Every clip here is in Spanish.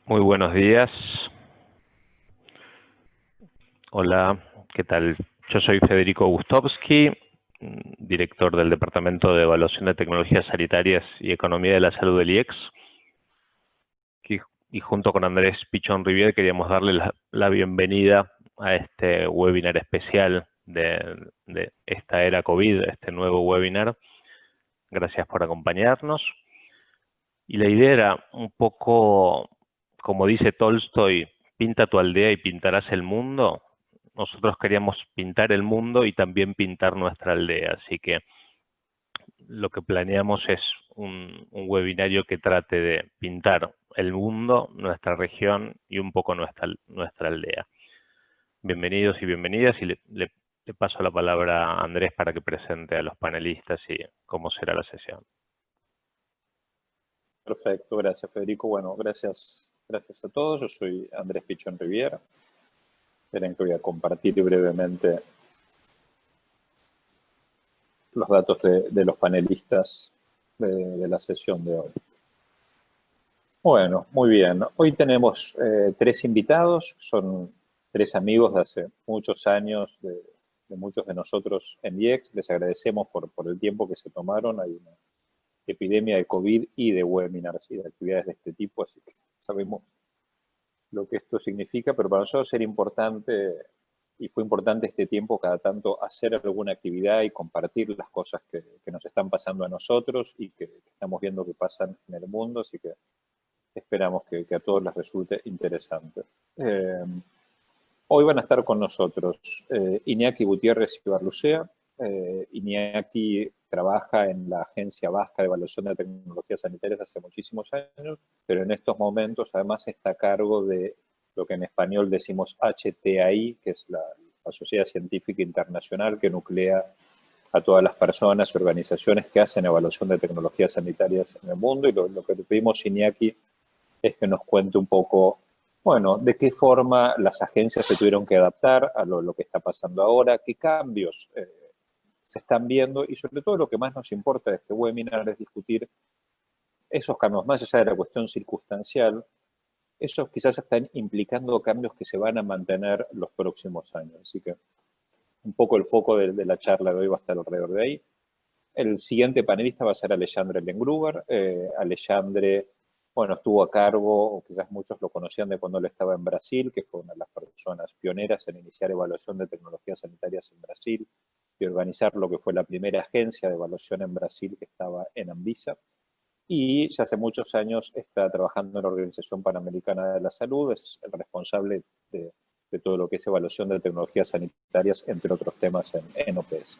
Muy buenos días. Hola, ¿qué tal? Yo soy Federico Gustowski, director del Departamento de Evaluación de Tecnologías Sanitarias y Economía de la Salud del IEX. Y junto con Andrés Pichón Rivier queríamos darle la bienvenida a este webinar especial de esta era COVID, este nuevo webinar. Gracias por acompañarnos. Y la idea era un poco, como dice Tolstoy, pinta tu aldea y pintarás el mundo. Nosotros queríamos pintar el mundo y también pintar nuestra aldea, así que lo que planeamos es un webinario que trate de pintar el mundo, nuestra región y un poco nuestra aldea. Bienvenidos y bienvenidas, y le paso la palabra a Andrés para que presente a los panelistas y cómo será la sesión. Perfecto, gracias Federico. Bueno, gracias a todos. Yo soy Andrés Pichón Rivier. Esperen que voy a compartir brevemente los datos de los panelistas de la sesión de hoy. Bueno, muy bien. Hoy tenemos 3 invitados. Son 3 amigos de hace muchos años, de muchos de nosotros en IEX. Les agradecemos por el tiempo que se tomaron. Hay una epidemia de COVID y de webinars y de actividades de este tipo, así que sabemos lo que esto significa, pero para nosotros era importante, y fue importante este tiempo cada tanto hacer alguna actividad y compartir las cosas que nos están pasando a nosotros y que estamos viendo que pasan en el mundo, así que esperamos que a todos les resulte interesante. Hoy van a estar con nosotros Iñaki Gutiérrez Ibarlucea. Iñaki trabaja en la Agencia Vasca de Evaluación de Tecnologías Sanitarias hace muchísimos años, pero en estos momentos además está a cargo de lo que en español decimos HTAI, que es la Sociedad Científica Internacional que nuclea a todas las personas y organizaciones que hacen evaluación de tecnologías sanitarias en el mundo. Y lo que le pedimos a Iñaki es que nos cuente un poco, bueno, de qué forma las agencias se tuvieron que adaptar a lo que está pasando ahora, qué cambios se están viendo, y sobre todo lo que más nos importa de este webinar es discutir esos cambios, más allá de la cuestión circunstancial. Esos quizás están implicando cambios que se van a mantener los próximos años. Así que un poco el foco de la charla de hoy va a estar alrededor de ahí. El siguiente panelista va a ser Alexandre Lengruber. Alexandre, bueno, estuvo a cargo, o quizás muchos lo conocían de cuando él estaba en Brasil, que fue una de las personas pioneras en iniciar evaluación de tecnologías sanitarias en Brasil y organizar lo que fue la primera agencia de evaluación en Brasil que estaba en Anvisa. Y ya hace muchos años está trabajando en la Organización Panamericana de la Salud, es el responsable de todo lo que es evaluación de tecnologías sanitarias, entre otros temas en OPS.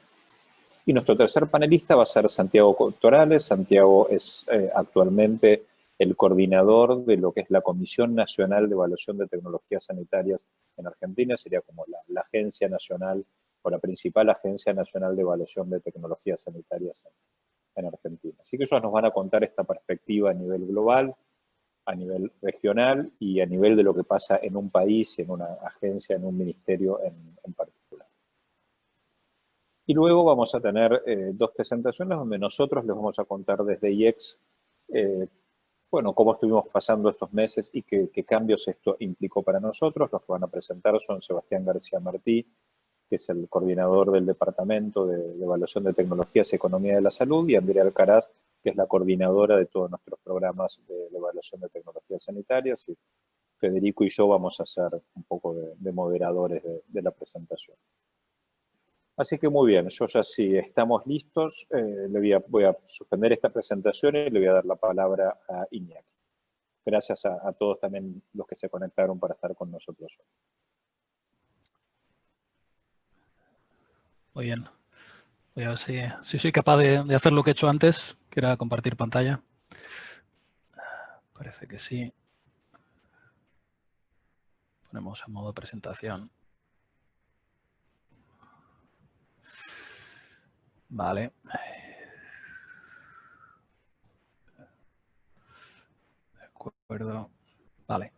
Y nuestro tercer panelista va a ser Santiago Torales. Santiago es actualmente el coordinador de lo que es la Comisión Nacional de Evaluación de Tecnologías Sanitarias en Argentina. Sería como la agencia nacional o la principal agencia nacional de evaluación de tecnologías sanitarias en Argentina. Así que ellos nos van a contar esta perspectiva a nivel global, a nivel regional y a nivel de lo que pasa en un país, en una agencia, en un ministerio en particular. Y luego vamos a tener 2 presentaciones donde nosotros les vamos a contar desde IEX, bueno, cómo estuvimos pasando estos meses y qué cambios esto implicó para nosotros. Los que van a presentar son Sebastián García Martí, que es el coordinador del Departamento de Evaluación de Tecnologías y Economía de la Salud, y Andrea Alcaraz, que es la coordinadora de todos nuestros programas de evaluación de tecnologías sanitarias, y Federico y yo vamos a ser un poco de moderadores de la presentación. Así que muy bien, yo ya sí estamos listos, voy a suspender esta presentación y le voy a dar la palabra a Iñaki. Gracias a todos también los que se conectaron para estar con nosotros hoy. Muy bien. Voy a ver si soy capaz de hacer lo que he hecho antes, que era compartir pantalla. Parece que sí. Ponemos en modo presentación. Vale. De acuerdo. Vale.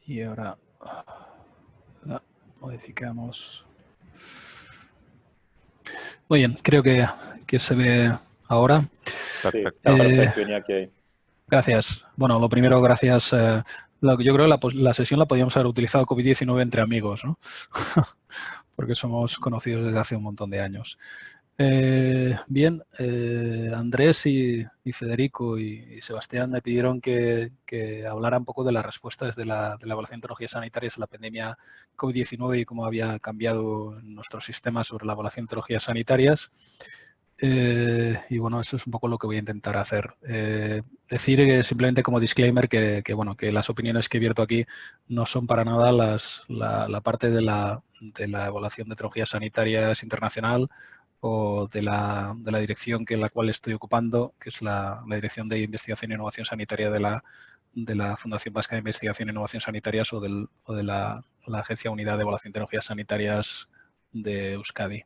Y ahora la modificamos. Muy bien, creo que se ve ahora. Sí, está perfecto, Iñaki. Gracias. Bueno, lo primero, gracias. Yo creo que la sesión la podíamos haber utilizado COVID-19 entre amigos, ¿no? Porque somos conocidos desde hace un montón de años. Bien, Andrés y Federico y Sebastián me pidieron que hablara un poco de las respuestas de la evaluación de tecnologías sanitarias a la pandemia COVID-19 y cómo había cambiado nuestro sistema sobre la evaluación de tecnologías sanitarias. Y bueno, eso es un poco lo que voy a intentar hacer. Decir simplemente como disclaimer bueno, que las opiniones que he abierto aquí no son para nada la parte de la evaluación de tecnologías sanitarias internacional o de la dirección en la cual estoy ocupando, que es la Dirección de Investigación e Innovación Sanitaria de la Fundación Vasca de Investigación e Innovación Sanitarias o de la Agencia Unidad de Evaluación de Tecnologías Sanitarias de Euskadi.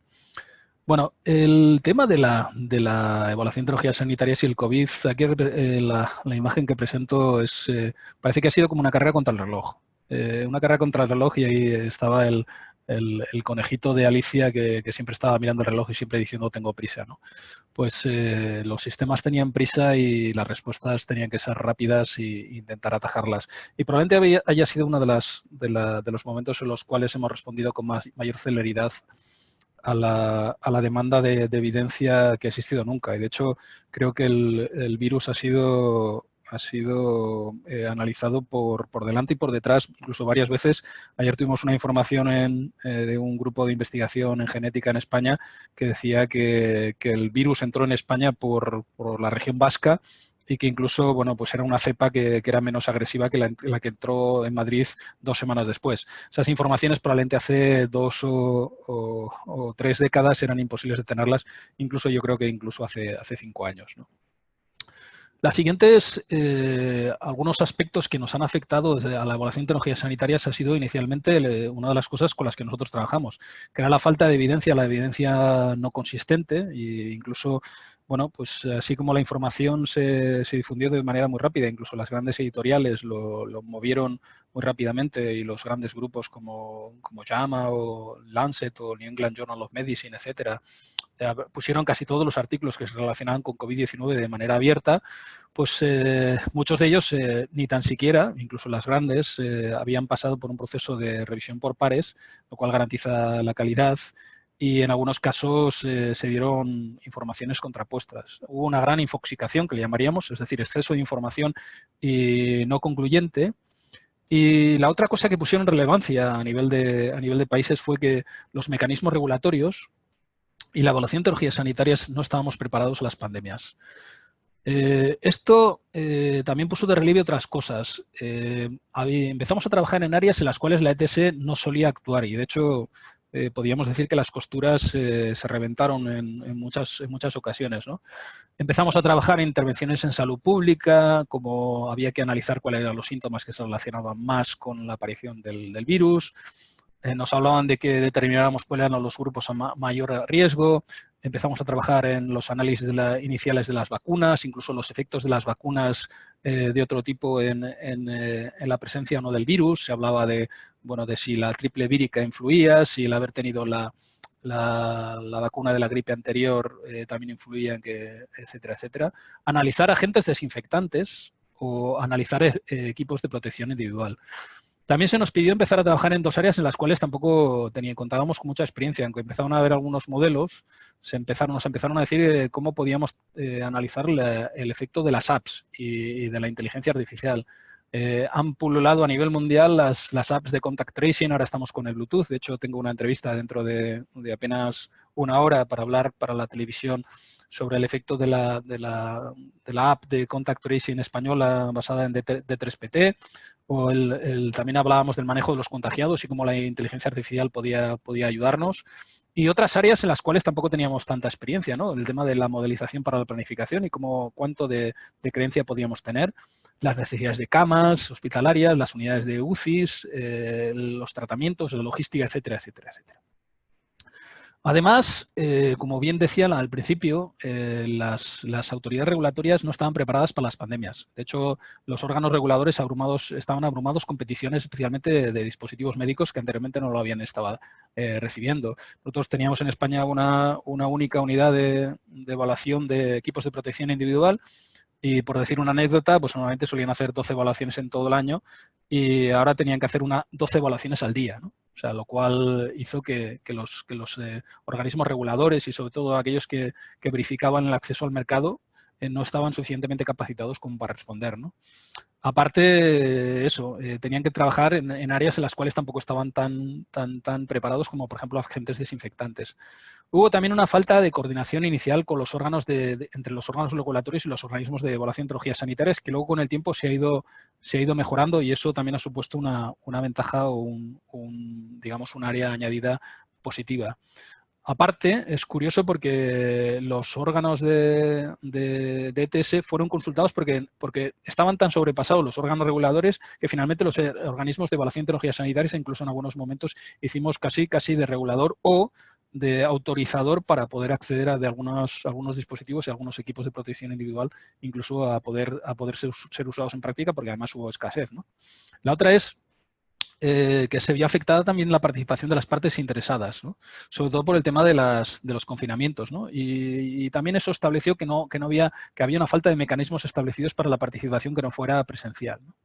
Bueno, el tema de la evaluación de tecnologías sanitarias y el COVID, aquí la imagen que presento parece que ha sido como una carrera contra el reloj. Una carrera contra el reloj y ahí estaba el conejito de Alicia que siempre estaba mirando el reloj y siempre diciendo tengo prisa, ¿no? Pues los sistemas tenían prisa y las respuestas tenían que ser rápidas e intentar atajarlas. Y probablemente haya sido uno de los momentos en los cuales hemos respondido con mayor celeridad a la demanda de evidencia que ha existido nunca. Y de hecho, creo que el virus ha sido analizado por delante y por detrás, incluso varias veces. Ayer tuvimos una información de un grupo de investigación en genética en España que decía que el virus entró en España por la región vasca y que incluso, bueno, pues era una cepa que era menos agresiva que la que entró en Madrid 2 semanas después. Esas informaciones probablemente hace 2 o 3 décadas eran imposibles de tenerlas, incluso yo creo que incluso hace 5 años, ¿no? Las siguientes, algunos aspectos que nos han afectado a la evaluación de tecnologías sanitarias ha sido inicialmente una de las cosas con las que nosotros trabajamos, que era la falta de evidencia, la evidencia no consistente e incluso, bueno, pues así como la información se difundió de manera muy rápida, incluso las grandes editoriales lo movieron muy rápidamente y los grandes grupos como JAMA o Lancet o New England Journal of Medicine, etcétera, pusieron casi todos los artículos que se relacionaban con COVID-19 de manera abierta, pues muchos de ellos ni tan siquiera, incluso las grandes, habían pasado por un proceso de revisión por pares, lo cual garantiza la calidad y en algunos casos se dieron informaciones contrapuestas. Hubo una gran infoxicación, que le llamaríamos, es decir, exceso de información y no concluyente. Y la otra cosa que pusieron relevancia a nivel de países fue que los mecanismos regulatorios y la evaluación de tecnologías sanitarias no estábamos preparados a las pandemias. Esto también puso de relieve otras cosas. Empezamos a trabajar en áreas en las cuales la ETS no solía actuar y, de hecho, podríamos decir que las costuras se reventaron en muchas ocasiones, ¿no? Empezamos a trabajar en intervenciones en salud pública, como había que analizar cuáles eran los síntomas que se relacionaban más con la aparición del virus. Nos hablaban de que determináramos cuáles eran los grupos a mayor riesgo. Empezamos a trabajar en los análisis iniciales de las vacunas, incluso los efectos de las vacunas de otro tipo en la presencia o no del virus. Se hablaba de si la triple vírica influía, si el haber tenido la vacuna de la gripe anterior también influía en que, etcétera, etcétera. Analizar agentes desinfectantes o analizar equipos de protección individual. También se nos pidió empezar a trabajar en 2 áreas en las cuales tampoco contábamos con mucha experiencia. Aunque empezaron a haber algunos modelos, nos empezaron a decir cómo podíamos analizar el efecto de las apps y de la inteligencia artificial. Han pululado a nivel mundial las apps de contact tracing, ahora estamos con el Bluetooth. De hecho, tengo una entrevista dentro de apenas 1 hora para hablar para la televisión sobre el efecto de la app de contact tracing española basada en D3PT. O también hablábamos del manejo de los contagiados y cómo la inteligencia artificial podía ayudarnos. Y otras áreas en las cuales tampoco teníamos tanta experiencia, ¿no? El tema de la modelización para la planificación y cuánto de creencia podíamos tener, las necesidades de camas hospitalarias, las unidades de UCIs, los tratamientos, la logística, etcétera, etcétera, etcétera. Además, como bien decía al principio, las autoridades regulatorias no estaban preparadas para las pandemias. De hecho, los órganos reguladores estaban abrumados con peticiones especialmente de dispositivos médicos que anteriormente no lo habían estado recibiendo. Nosotros teníamos en España una única unidad de evaluación de equipos de protección individual, Y por decir una anécdota, pues normalmente solían hacer 12 evaluaciones en todo el año y ahora tenían que hacer 12 evaluaciones al día, ¿no? O sea, lo cual hizo que los organismos reguladores y sobre todo aquellos que verificaban el acceso al mercado no estaban suficientemente capacitados como para responder, ¿no? Aparte, eso, tenían que trabajar en áreas en las cuales tampoco estaban tan preparados como, por ejemplo, agentes desinfectantes. Hubo también una falta de coordinación inicial con los órganos entre los órganos regulatorios y los organismos de evaluación de tecnologías sanitarias, que luego con el tiempo se ha ido mejorando y eso también ha supuesto una ventaja o digamos, un área añadida positiva. Aparte, es curioso porque los órganos de ETS fueron consultados porque estaban tan sobrepasados los órganos reguladores que finalmente los organismos de evaluación de tecnologías sanitarias, incluso en algunos momentos, hicimos casi de regulador o de autorizador para poder acceder a algunos dispositivos y algunos equipos de protección individual, incluso a poder ser usados en práctica, porque además hubo escasez, ¿no? La otra es que se vio afectada también la participación de las partes interesadas, ¿no? Sobre todo por el tema de los confinamientos, ¿no? Y también eso estableció que había una falta de mecanismos establecidos para la participación que no fuera presencial, ¿no?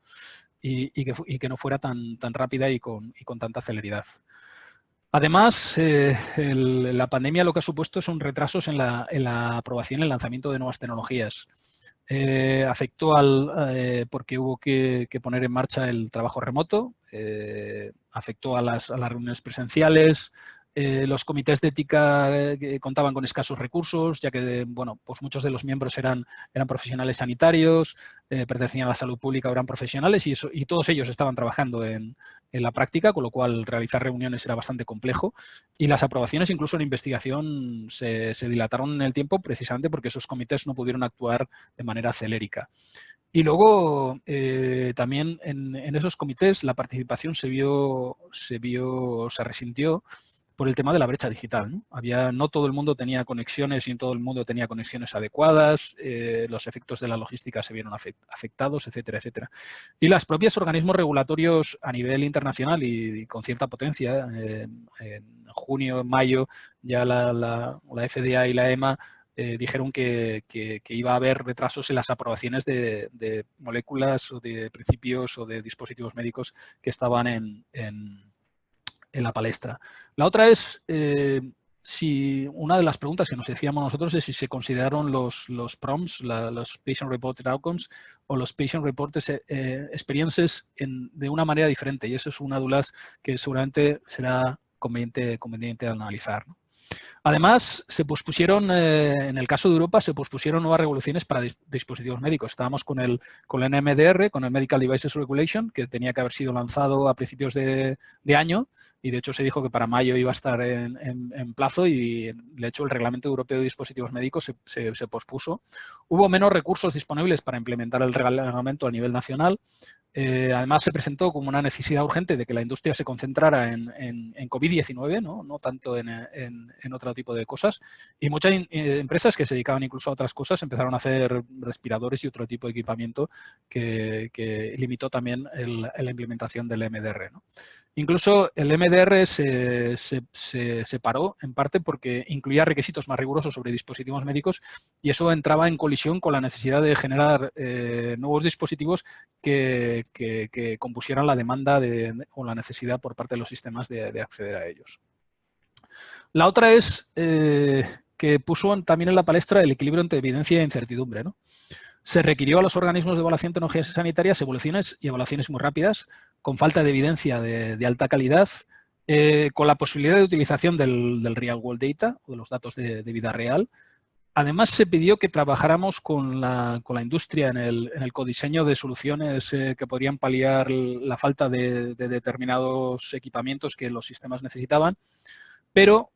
Y que no fuera tan rápida y con tanta celeridad. Además, la pandemia lo que ha supuesto son retrasos en la aprobación y el lanzamiento de nuevas tecnologías. Afectó porque hubo que poner en marcha el trabajo remoto, afectó a las reuniones presenciales, los comités de ética contaban con escasos recursos, ya que bueno, pues muchos de los miembros eran profesionales sanitarios, pertenecían a la salud pública, eran profesionales y todos ellos estaban trabajando en la práctica, con lo cual realizar reuniones era bastante complejo y las aprobaciones incluso en investigación se dilataron en el tiempo precisamente porque esos comités no pudieron actuar de manera celérica. Y luego también en esos comités la participación se resintió por el tema de la brecha digital, ¿no? No todo el mundo tenía conexiones y no todo el mundo tenía conexiones adecuadas, los efectos de la logística se vieron afectados, etcétera, etcétera. Y los propios organismos regulatorios a nivel internacional y con cierta potencia, en junio, en mayo, ya la FDA y la EMA dijeron que iba a haber retrasos en las aprobaciones de moléculas o de principios o de dispositivos médicos que estaban en la palestra. La otra es si una de las preguntas que nos decíamos nosotros es si se consideraron los PROMs, los Patient Reported Outcomes o los Patient Reported Experiences de una manera diferente y eso es una de las que seguramente será conveniente analizar, ¿no? Además, se pospusieron, en el caso de Europa, se pospusieron nuevas regulaciones para dispositivos médicos. Estábamos con el NMDR, con el Medical Devices Regulation, que tenía que haber sido lanzado a principios de año y de hecho se dijo que para mayo iba a estar en plazo y de hecho el Reglamento Europeo de Dispositivos Médicos se pospuso. Hubo menos recursos disponibles para implementar el reglamento a nivel nacional. Además, se presentó como una necesidad urgente de que la industria se concentrara en COVID-19, no tanto en otro tipo de cosas. Y muchas empresas que se dedicaban incluso a otras cosas empezaron a hacer respiradores y otro tipo de equipamiento que limitó también la implementación del MDR, ¿no? Incluso el MDR se paró en parte porque incluía requisitos más rigurosos sobre dispositivos médicos y eso entraba en colisión con la necesidad de generar nuevos dispositivos que compusieran la demanda o la necesidad por parte de los sistemas de acceder a ellos. La otra es que puso también en la palestra el equilibrio entre evidencia e incertidumbre, ¿no? Se requirió a los organismos de evaluación de tecnologías sanitarias evoluciones y evaluaciones muy rápidas, con falta de evidencia de alta calidad, con la posibilidad de utilización del real world data, o de los datos de vida real. Además, se pidió que trabajáramos con la industria en el codiseño de soluciones que podrían paliar la falta de determinados equipamientos que los sistemas necesitaban, pero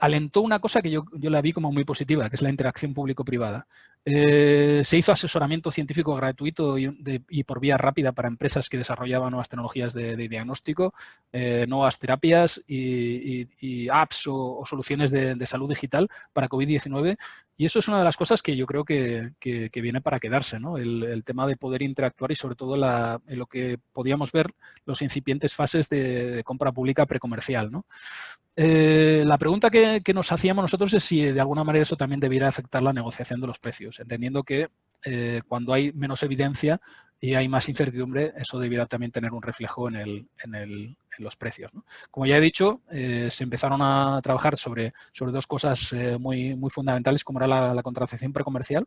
alentó una cosa que yo la vi como muy positiva, que es la interacción público-privada. Se hizo asesoramiento científico gratuito y por vía rápida para empresas que desarrollaban nuevas tecnologías de diagnóstico, nuevas terapias y apps o soluciones de salud digital para COVID-19. Y eso es una de las cosas que yo creo que viene para quedarse, ¿no? El tema de poder interactuar y sobre todo en lo que podíamos ver los incipientes fases de compra pública precomercial, ¿no? La pregunta que nos hacíamos nosotros es si de alguna manera eso también debiera afectar la negociación de los precios, entendiendo que cuando hay menos evidencia y hay más incertidumbre, eso debiera también tener un reflejo en los precios, ¿no? Como ya he dicho, se empezaron a trabajar sobre dos cosas muy fundamentales, como era la contratación precomercial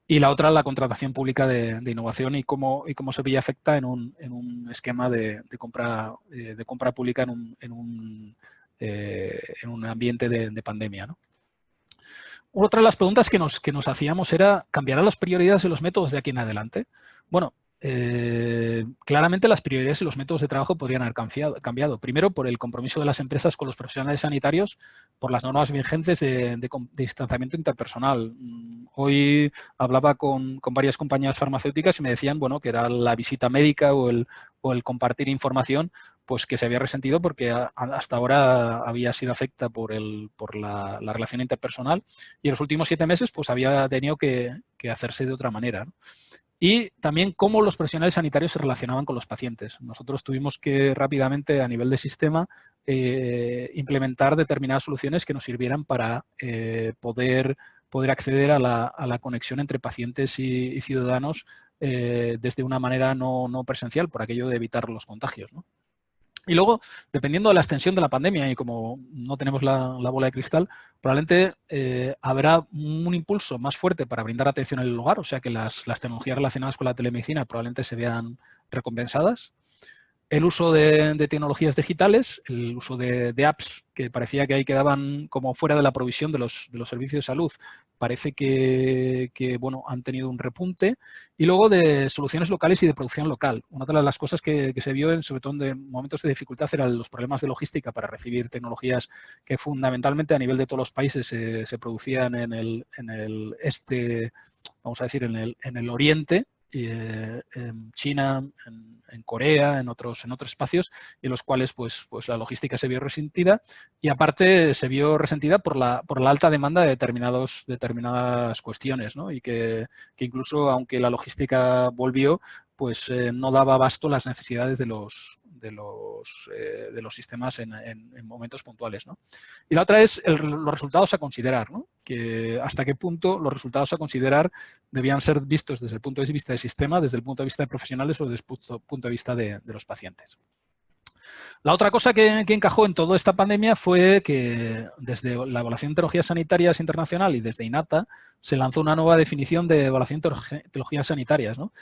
y la otra, la contratación pública de innovación y cómo se veía afecta en un esquema de compra pública en un ambiente de pandemia, ¿no? Otra de las preguntas que nos hacíamos era, ¿cambiarán las prioridades y los métodos de aquí en adelante? Bueno, claramente las prioridades y los métodos de trabajo podrían haber cambiado. Primero, por el compromiso de las empresas con los profesionales sanitarios, por las normas vigentes de distanciamiento interpersonal. Hoy hablaba con varias compañías farmacéuticas y me decían, bueno, que era la visita médica o el compartir información, pues que se había resentido porque hasta ahora había sido afecta por la relación interpersonal y en los últimos 7 meses pues había tenido que hacerse de otra manera, ¿no? Y también cómo los profesionales sanitarios se relacionaban con los pacientes. Nosotros tuvimos que rápidamente, a nivel de sistema, implementar determinadas soluciones que nos sirvieran para poder acceder a la conexión entre pacientes y ciudadanos desde una manera no presencial, por aquello de evitar los contagios, ¿no? Y luego, dependiendo de la extensión de la pandemia y como no tenemos la bola de cristal, probablemente habrá un impulso más fuerte para brindar atención en el hogar, o sea que las tecnologías relacionadas con la telemedicina probablemente se vean recompensadas. El uso de tecnologías digitales, el uso de apps que parecía que ahí quedaban como fuera de la provisión de los servicios de salud, parece que bueno, han tenido un repunte. Y luego de soluciones locales y de producción local. Una de las cosas que se vio, sobre todo en momentos de dificultad, eran los problemas de logística para recibir tecnologías que fundamentalmente a nivel de todos los países se producían en el este, vamos a decir, en el oriente, en China, en Corea, en otros espacios, en los cuales pues la logística se vio resentida y aparte se vio resentida por la alta demanda de determinadas cuestiones, ¿no? Y que incluso aunque la logística volvió, pues no daba abasto las necesidades de los sistemas en momentos puntuales, ¿no? Y la otra es los resultados a considerar, ¿no? Que hasta qué punto los resultados a considerar debían ser vistos desde el punto de vista del sistema, desde el punto de vista de profesionales o desde el punto de vista de los pacientes. La otra cosa que encajó en toda esta pandemia fue que desde la Evaluación de Tecnologías Sanitarias Internacional y desde INATA se lanzó una nueva definición de evaluación de tecnologías sanitarias, ¿no?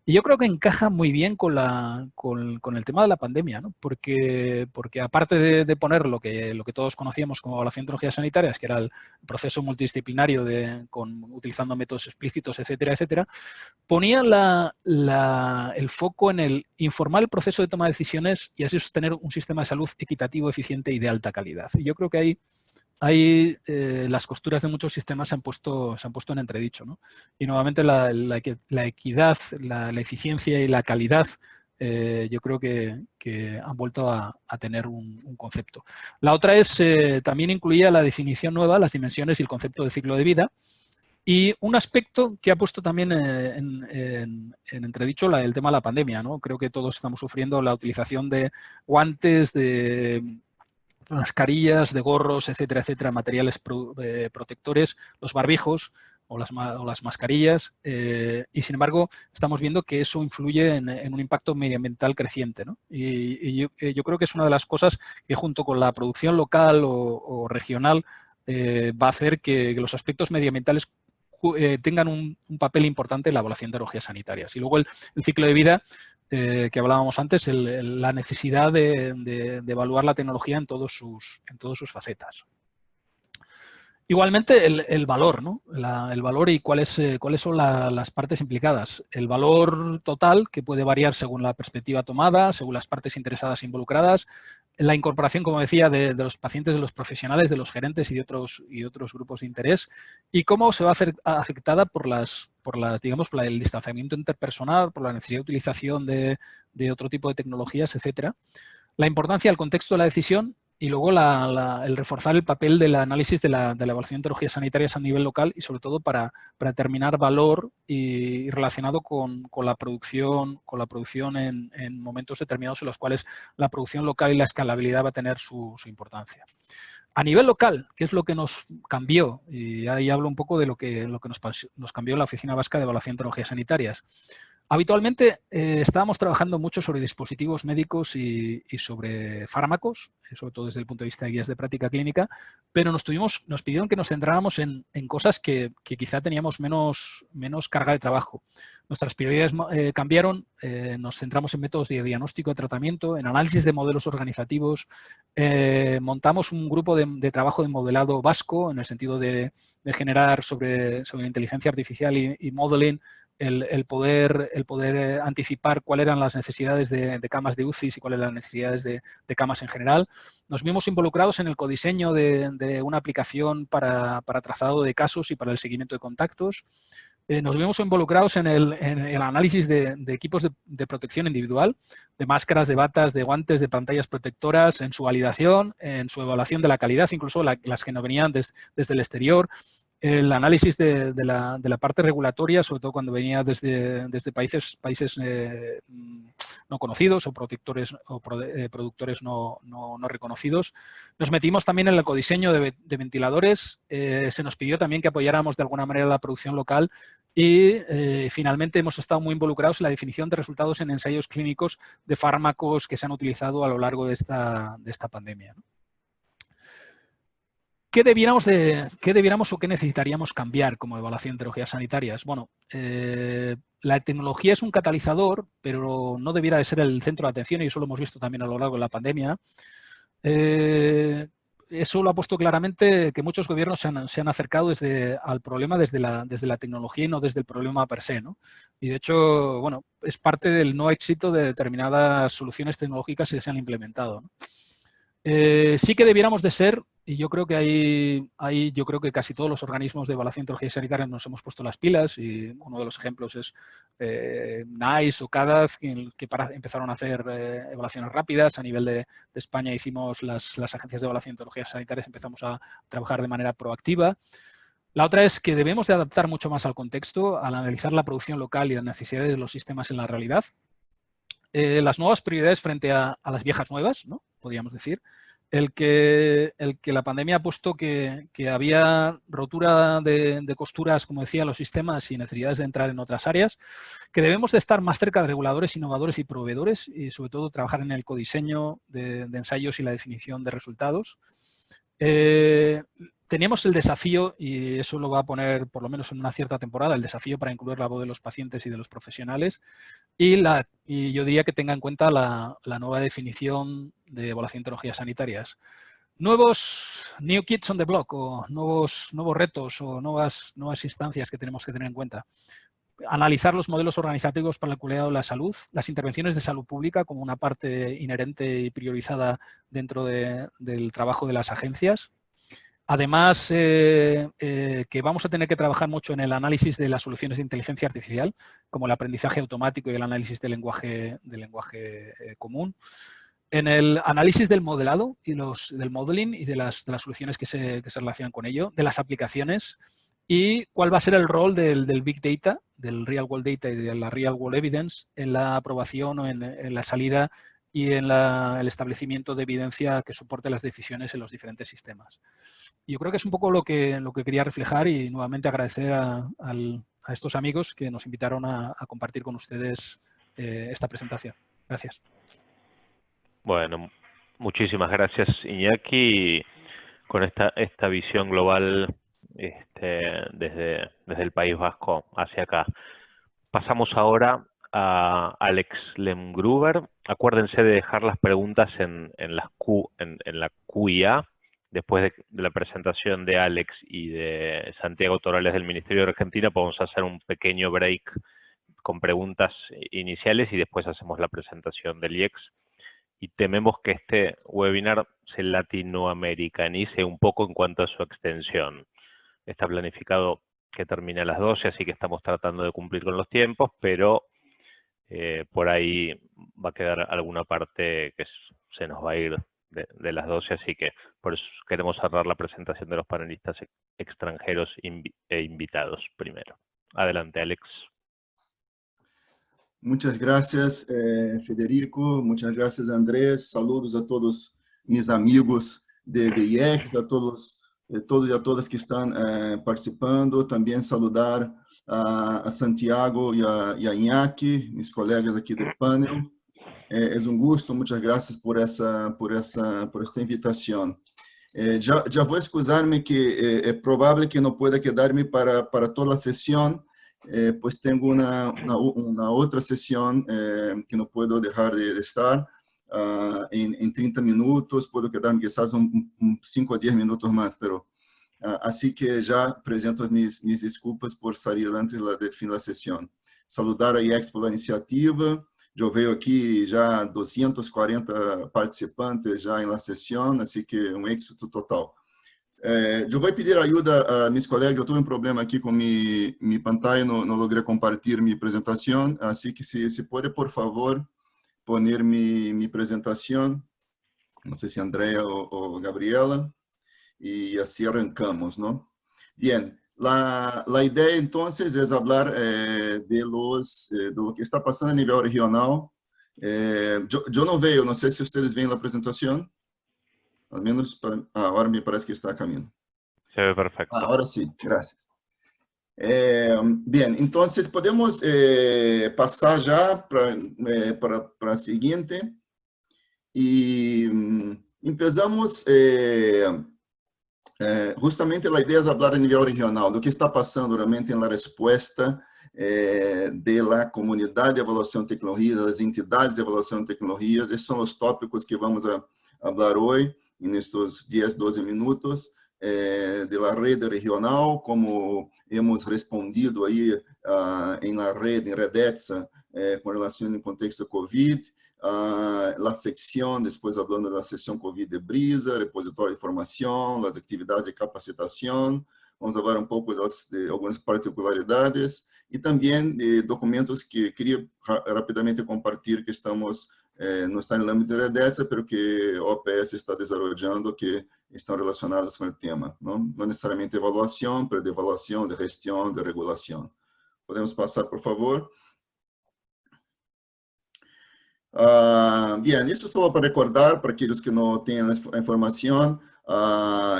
Y yo creo que encaja muy bien con el tema de la pandemia, ¿no? Porque aparte de poner lo que todos conocíamos como evaluación de tecnologías sanitarias, que era el proceso multidisciplinario utilizando métodos explícitos, etcétera, etcétera, ponía el foco en el informar el proceso de toma de decisiones y así sostener un sistema de salud equitativo, eficiente y de alta calidad. Y yo creo que ahí las costuras de muchos sistemas se han puesto en entredicho, ¿no? Y nuevamente la equidad, la eficiencia y la calidad yo creo que han vuelto a tener un concepto. La otra es, también incluía la definición nueva, las dimensiones y el concepto de ciclo de vida. Y un aspecto que ha puesto también en entredicho el tema de la pandemia, ¿no? Creo que todos estamos sufriendo la utilización de guantes, de mascarillas, de gorros, etcétera, etcétera, materiales protectores, los barbijos o las mascarillas, y sin embargo estamos viendo que eso influye en un impacto medioambiental creciente, ¿no? Y yo creo que es una de las cosas que junto con la producción local o regional va a hacer que los aspectos medioambientales tengan un papel importante en la evaluación de tecnologías sanitarias. Y luego el ciclo de vida que hablábamos antes, la necesidad de evaluar la tecnología en todos sus facetas. Igualmente el valor, ¿no? El valor y cuáles son las partes implicadas. El valor total, que puede variar según la perspectiva tomada, según las partes interesadas e involucradas. La incorporación, como decía, de los pacientes, de los profesionales, de los gerentes y de otros grupos de interés. Y cómo se va a hacer afectada por el distanciamiento interpersonal, por la necesidad de utilización de otro tipo de tecnologías, etcétera. La importancia del contexto de la decisión Y luego el reforzar el papel del análisis de la evaluación de tecnologías sanitarias a nivel local y sobre todo para determinar valor y relacionado con la producción en momentos determinados en los cuales la producción local y la escalabilidad va a tener su importancia. A nivel local, ¿qué es lo que nos cambió? Y ahí hablo un poco de lo que nos cambió en la Oficina Vasca de Evaluación de Tecnologías Sanitarias. Habitualmente estábamos trabajando mucho sobre dispositivos médicos y sobre fármacos, sobre todo desde el punto de vista de guías de práctica clínica, pero nos pidieron que nos centráramos en cosas que quizá teníamos menos carga de trabajo. Nuestras prioridades cambiaron, nos centramos en métodos de diagnóstico, de tratamiento, en análisis de modelos organizativos, montamos un grupo de trabajo de modelado vasco en el sentido de generar sobre inteligencia artificial y modeling el poder anticipar cuáles eran las necesidades de camas de UCI y cuáles eran las necesidades de camas en general. Nos vimos involucrados en el codiseño de una aplicación para trazado de casos y para el seguimiento de contactos. Nos vimos involucrados en el análisis de equipos de protección individual, de máscaras, de batas, de guantes, de pantallas protectoras, en su validación, en su evaluación de la calidad, incluso las que nos venían desde el exterior. El análisis de la parte regulatoria, sobre todo cuando venía desde países no conocidos o productores no reconocidos. Nos metimos también en el ecodiseño de ventiladores. Se nos pidió también que apoyáramos de alguna manera la producción local y finalmente hemos estado muy involucrados en la definición de resultados en ensayos clínicos de fármacos que se han utilizado a lo largo de esta pandemia, ¿no? ¿Qué debiéramos o qué necesitaríamos cambiar como evaluación de tecnologías sanitarias? Bueno, la tecnología es un catalizador, pero no debiera de ser el centro de atención y eso lo hemos visto también a lo largo de la pandemia. Eso lo ha puesto claramente que muchos gobiernos se han acercado al problema desde la tecnología y no desde el problema per se, ¿no? Y de hecho, bueno, es parte del no éxito de determinadas soluciones tecnológicas que se han implementado, ¿no? Sí que debiéramos de ser, y yo creo que yo creo que casi todos los organismos de evaluación de tecnologías sanitarias nos hemos puesto las pilas y uno de los ejemplos es NICE o CADAZ, que empezaron a hacer evaluaciones rápidas. A nivel de España hicimos las agencias de evaluación de tecnologías sanitarias, empezamos a trabajar de manera proactiva. La otra es que debemos de adaptar mucho más al contexto, al analizar la producción local y las necesidades de los sistemas en la realidad. Las nuevas prioridades frente a las viejas nuevas, ¿no? Podríamos decir. El que la pandemia ha puesto que había rotura de costuras, como decía, los sistemas y necesidades de entrar en otras áreas, que debemos de estar más cerca de reguladores, innovadores y proveedores y sobre todo trabajar en el codiseño de ensayos y la definición de resultados. Teníamos el desafío, y eso lo va a poner por lo menos en una cierta temporada, el desafío para incluir la voz de los pacientes y de los profesionales y yo diría que tenga en cuenta la nueva definición de evaluación de tecnologías sanitarias. New kids on the block o nuevos retos o nuevas instancias que tenemos que tener en cuenta. Analizar los modelos organizativos para el cuidado de la salud, las intervenciones de salud pública como una parte inherente y priorizada dentro del trabajo de las agencias. Además, que vamos a tener que trabajar mucho en el análisis de las soluciones de inteligencia artificial, como el aprendizaje automático y el análisis del lenguaje común. En el análisis del modelado y del modeling y de las soluciones que se relacionan con ello, de las aplicaciones y cuál va a ser el rol del Big Data, del Real World Data y de la Real World Evidence en la aprobación o en la salida y en el establecimiento de evidencia que soporte las decisiones en los diferentes sistemas. Yo creo que es un poco lo que quería reflejar y nuevamente agradecer a estos amigos que nos invitaron a compartir con ustedes esta presentación. Gracias. Bueno, muchísimas gracias, Iñaki, con esta visión global desde el País Vasco hacia acá. Pasamos ahora a Alex Lemgruber. Acuérdense de dejar las preguntas en la QIA. Después de la presentación de Alex y de Santiago Torales del Ministerio de Argentina, podemos hacer un pequeño break con preguntas iniciales y después hacemos la presentación del IEX. Y tememos que este webinar se latinoamericanice un poco en cuanto a su extensión. Está planificado que termine a las 12, así que estamos tratando de cumplir con los tiempos, pero por ahí va a quedar alguna parte que se nos va a ir de las 12, así que por eso queremos cerrar la presentación de los panelistas extranjeros e invitados primero. Adelante, Alex. Muchas gracias, Federico. Muchas gracias, Andrés. Saludos a todos mis amigos de IEX, a todos y a todas que están participando. También saludar a Santiago y a Iñaki, mis colegas aquí del panel. Es un gusto, muchas gracias por esta invitación. Ya voy a excusarme que es probable que no pueda quedarme para toda la sesión, pues tengo una otra sesión que no puedo dejar de estar en 30 minutos, puedo quedarme quizás 5 o 10 minutos más, pero así que ya presento mis desculpas por salir antes del fin de la sesión. Saludar a IEX por la iniciativa. Eu vejo aqui já 240 participantes já na sessão, assim que êxito total. Eu vou pedir ajuda a meus colegas, eu tive problema aqui com minha pantalla, não logrei compartilhar minha apresentação, assim que se pode, por favor, poner minha apresentação, não sei se Andrea ou Gabriela, e assim arrancamos, não? Bien. La idea entonces es hablar de lo que está pasando a nivel regional. Yo no veo, no sé si ustedes ven la presentación. Al menos ahora me parece que está a camino. Se ve perfecto. Ahora sí, gracias. Bien, entonces podemos pasar ya para la siguiente. Y empezamos... justamente a ideia é falar a nível regional do que está passando realmente na resposta da comunidade de avaliação de tecnologias, das entidades de avaliação de tecnologias. Esses são os tópicos que vamos a falar hoje, nestes 10, 12 minutos, da rede regional, como hemos respondido aí em la rede, em Redetsa, com relação ao contexto COVID, a secção, depois falando da secção COVID de Brisa, repositório de informação, as atividades de capacitação. Vamos falar pouco de algumas particularidades e também de documentos que queria rapidamente compartilhar que estamos, não está no âmbito de Redetsa, mas que o OPS está desenvolvendo, que estão relacionados com o tema. Não necessariamente avaliação, mas de avaliação, de gestão, de regulação. Podemos passar, por favor? Bien, isso só para recordar, para aqueles que não têm a informação,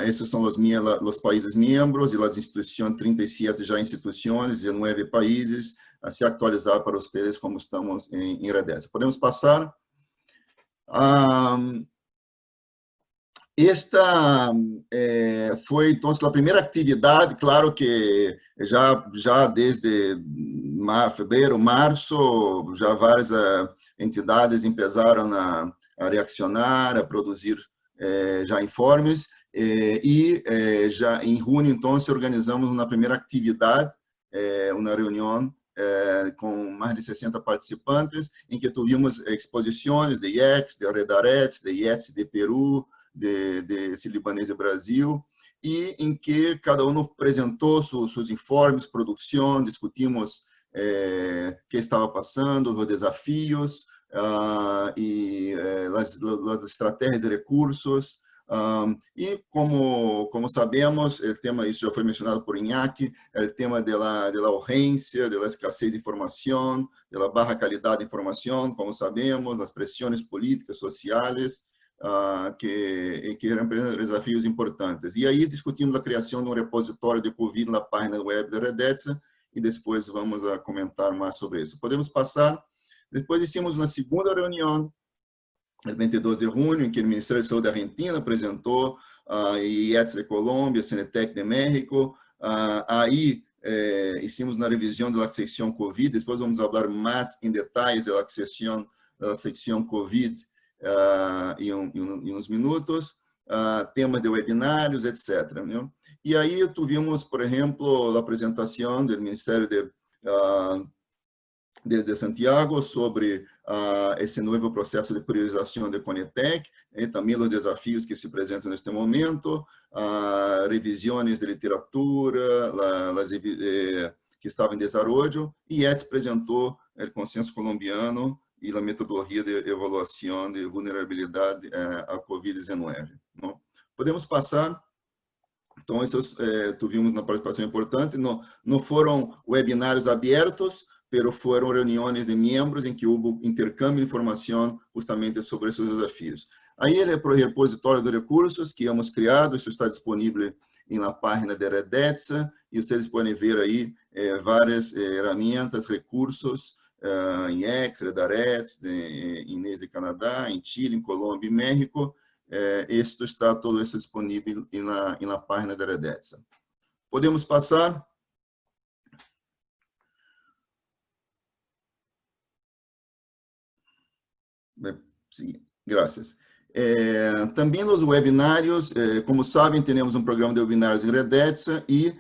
esses são os países membros e as instituições, 37 já instituições e 9 países, a se atualizar para vocês como estamos em Redetsa. Podemos passar? Esta foi, então, a primeira atividade, claro que já desde fevereiro, março, já várias entidades começaram a reaccionar, a produzir já informes, e já em junho, então, organizamos uma primeira atividade, uma reunião com mais de 60 participantes, em que tivemos exposições de IEX, de Redarets, de IETS de Peru, de Sírio-Libanês e Brasil, e em que cada um apresentou seus informes, produção, discutimos o que estava passando, os desafios e as estratégias de recursos. E como sabemos, o tema, isso já foi mencionado por Iñaki, o tema da urgência, da escassez de informação, da baixa qualidade de informação, como sabemos, das pressões políticas, sociais, que representam desafios importantes. E aí discutimos a criação de um repositório de COVID na página web da Redetsa, e depois vamos a comentar mais sobre isso. Podemos passar? Depois hicimos uma segunda reunião, el 22 de junho, em que o Ministério de Saúde da Argentina apresentou, IETS de Colômbia, Cenetec de México. Aí hicimos uma revisão da secção COVID, depois vamos falar mais em detalhes da secção COVID em uns minutos, temas de webinários, etc. Né? E aí tivemos, por exemplo, a apresentação do Ministério de Santiago sobre esse novo processo de priorização de Conitec, e também os desafios que se apresentam neste momento, revisões de literatura, que estavam em desenvolvimento, e IETS apresentou o consenso colombiano e a metodologia de avaliação de vulnerabilidade à Covid-19. Podemos passar. Então, esses tivemos uma participação importante. Não foram webinários abertos, mas foram reuniões de membros em que houve intercâmbio de informação justamente sobre esses desafios. Aí ele é para o repositório de recursos que hemos criado, isso está disponível na página da Redetsa, e vocês podem ver aí várias ferramentas, recursos, em X, Redarets, em Inês de Canadá, em Chile, em Colômbia e México. Todo isso disponível na página da Redetsa. Podemos passar? Sim, graças. Também nos webinários, como sabem, temos um programa de webinários em Redetsa e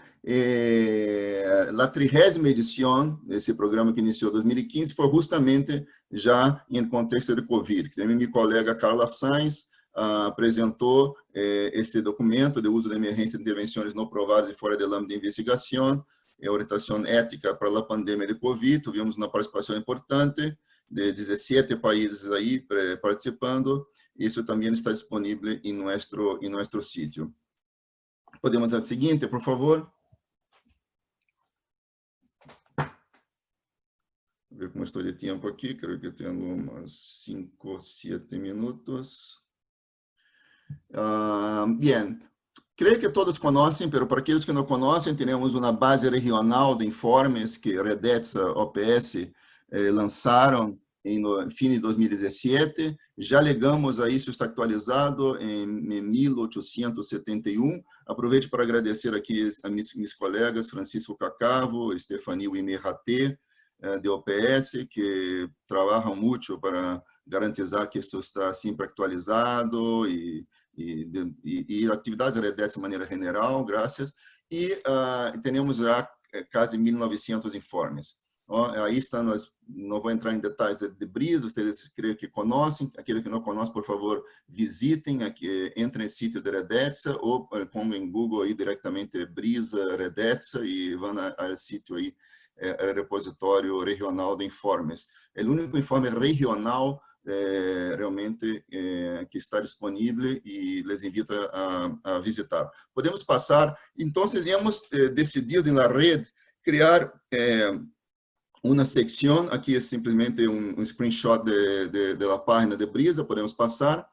a 30ª edição desse programa que iniciou em 2015 foi justamente já em contexto de Covid. Minha colega Carla Sainz apresentou esse documento de uso de emergência de intervenções não provadas e fora do âmbito de investigação, orientação ética para a pandemia de Covid. Tivemos uma participação importante de 17 países aí participando. Isso também está disponível em nosso sítio. Podemos ao seguinte, por favor. Vou ver como estou de tempo aqui. Creio que tenho umas 5 ou 7 minutos. Bien. Creio que todos conhecem, mas para aqueles que não conhecem, temos uma base regional de informes que Redetsa OPS lançaram no fim de 2017. Já legamos a isso, está atualizado em 1871. Aproveito para agradecer aqui a meus colegas Francisco Cacavo, Stefani Wimerate, de OPS, que trabalham muito para garantizar que isso está sempre atualizado e atividades dessa maneira general, graças. E temos já quase 1.900 informes. Aí estão, não vou entrar em detalhes de Brisa, vocês creio que conhecem. Aqueles que não conhecem, por favor, visitem, aqui, entrem no sítio da Redetsa ou ponham em Google aí diretamente Brisa Redetsa e vão ao sítio aí, repositório regional de informes. É o único informe regional realmente que está disponível e les invito a visitar. Podemos passar. Então, hemos decidido na rede criar uma secção, aqui é simplesmente um screenshot da página de Brisa, podemos passar,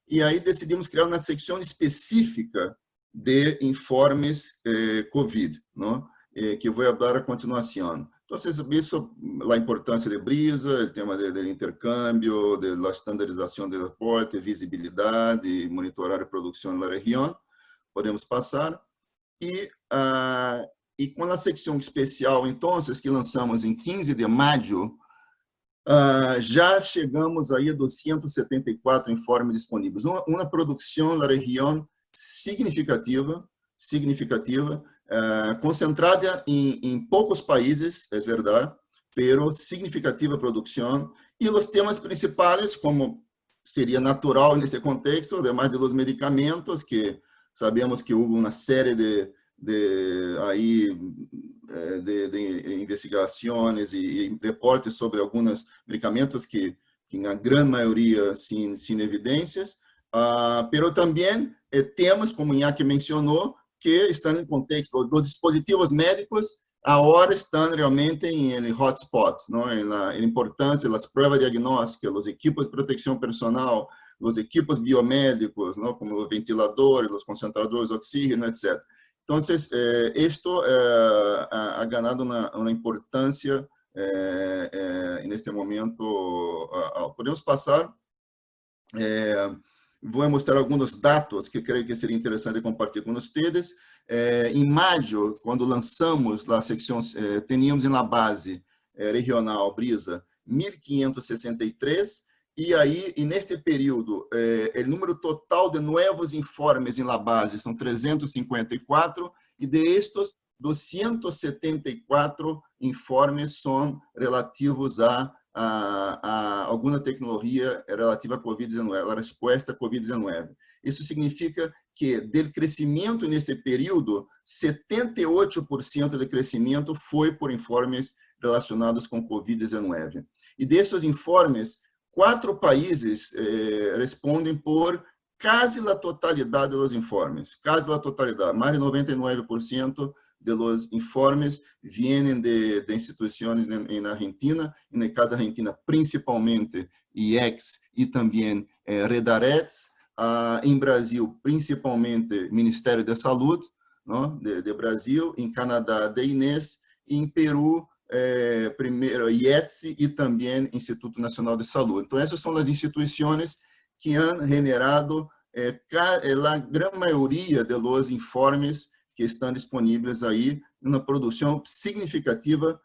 e aí decidimos criar uma secção específica de informes COVID, não? Que vou dar a continuação. Então, isso, a importância de Brisa, o tema do intercâmbio, da estandarização do reporte, visibilidade, monitorar a produção na região. Podemos passar. E com a secção especial, então, que lançamos em 15 de maio, já chegamos aí a 274 informes disponíveis. Uma produção na região significativa, concentrada em poucos países, é verdade, pero significativa produção. E os temas principais, como seria natural nesse contexto, además de los medicamentos, que sabemos que houve uma série de investigações e reportes sobre alguns medicamentos que na grande maioria sem evidências, pero também temas, como Iñaki mencionou, que estão em contexto dos dispositivos médicos, agora estão realmente em hotspots, não? A importância das provas diagnósticas, os equipos de proteção personal, os equipos biomédicos, não? Como os ventiladores, os concentradores de oxígeno, etc. Então, isto ha ganado uma importância neste momento. Podemos passar. Vou mostrar alguns dados que creio que seria interessante compartilhar com vocês. Em maio, quando lançamos a secção, tínhamos na base regional Brisa 1.563, e aí, neste período, o número total de novos informes na base são 354, e destes, 274 informes são relativos a alguma tecnologia relativa à Covid-19, a resposta à Covid-19. Isso significa que, do crescimento nesse período, 78% de crescimento foi por informes relacionados com Covid-19. E desses informes, 4 países respondem por quase a totalidade dos informes, quase a totalidade, mais de 99% de los informes vienen de instituciones en Argentina, en el caso de Argentina principalmente IEX y también Redaretz, en Brasil principalmente Ministério da Saúde, ¿no? de Brasil, en Canadá de INES, y en Perú primeiro IETSE y también Instituto Nacional de Salud. Entonces, esas son las instituciones que han generado la gran mayoría de los informes que estão disponíveis aí, uma produção significativa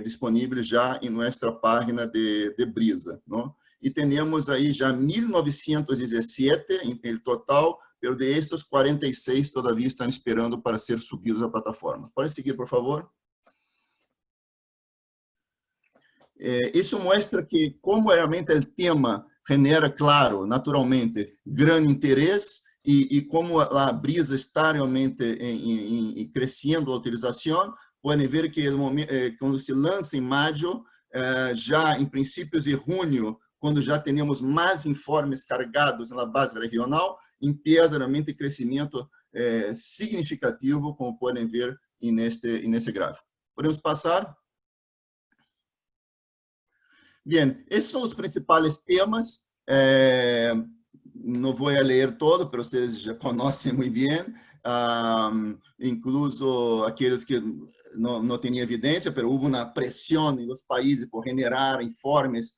disponível já em nossa página de Brisa, não? E temos aí já 1917 em total, mas de estes 46 todavia estão esperando para ser subidos à plataforma. Pode seguir, por favor. Isso mostra que como realmente o tema genera, claro, naturalmente, grande interesse, e como a Brisa está realmente crescendo a utilização, podem ver que quando se lança em maio, já em princípios de junho, quando já temos mais informes carregados na base regional, empieza realmente crescimento significativo, como podem ver nesse gráfico. Podemos passar? Bem, esses são os principais temas. Não vou ler todo, mas vocês já conhecem muito bem, incluso aqueles que não têm evidência, mas houve uma pressão nos países por generar informes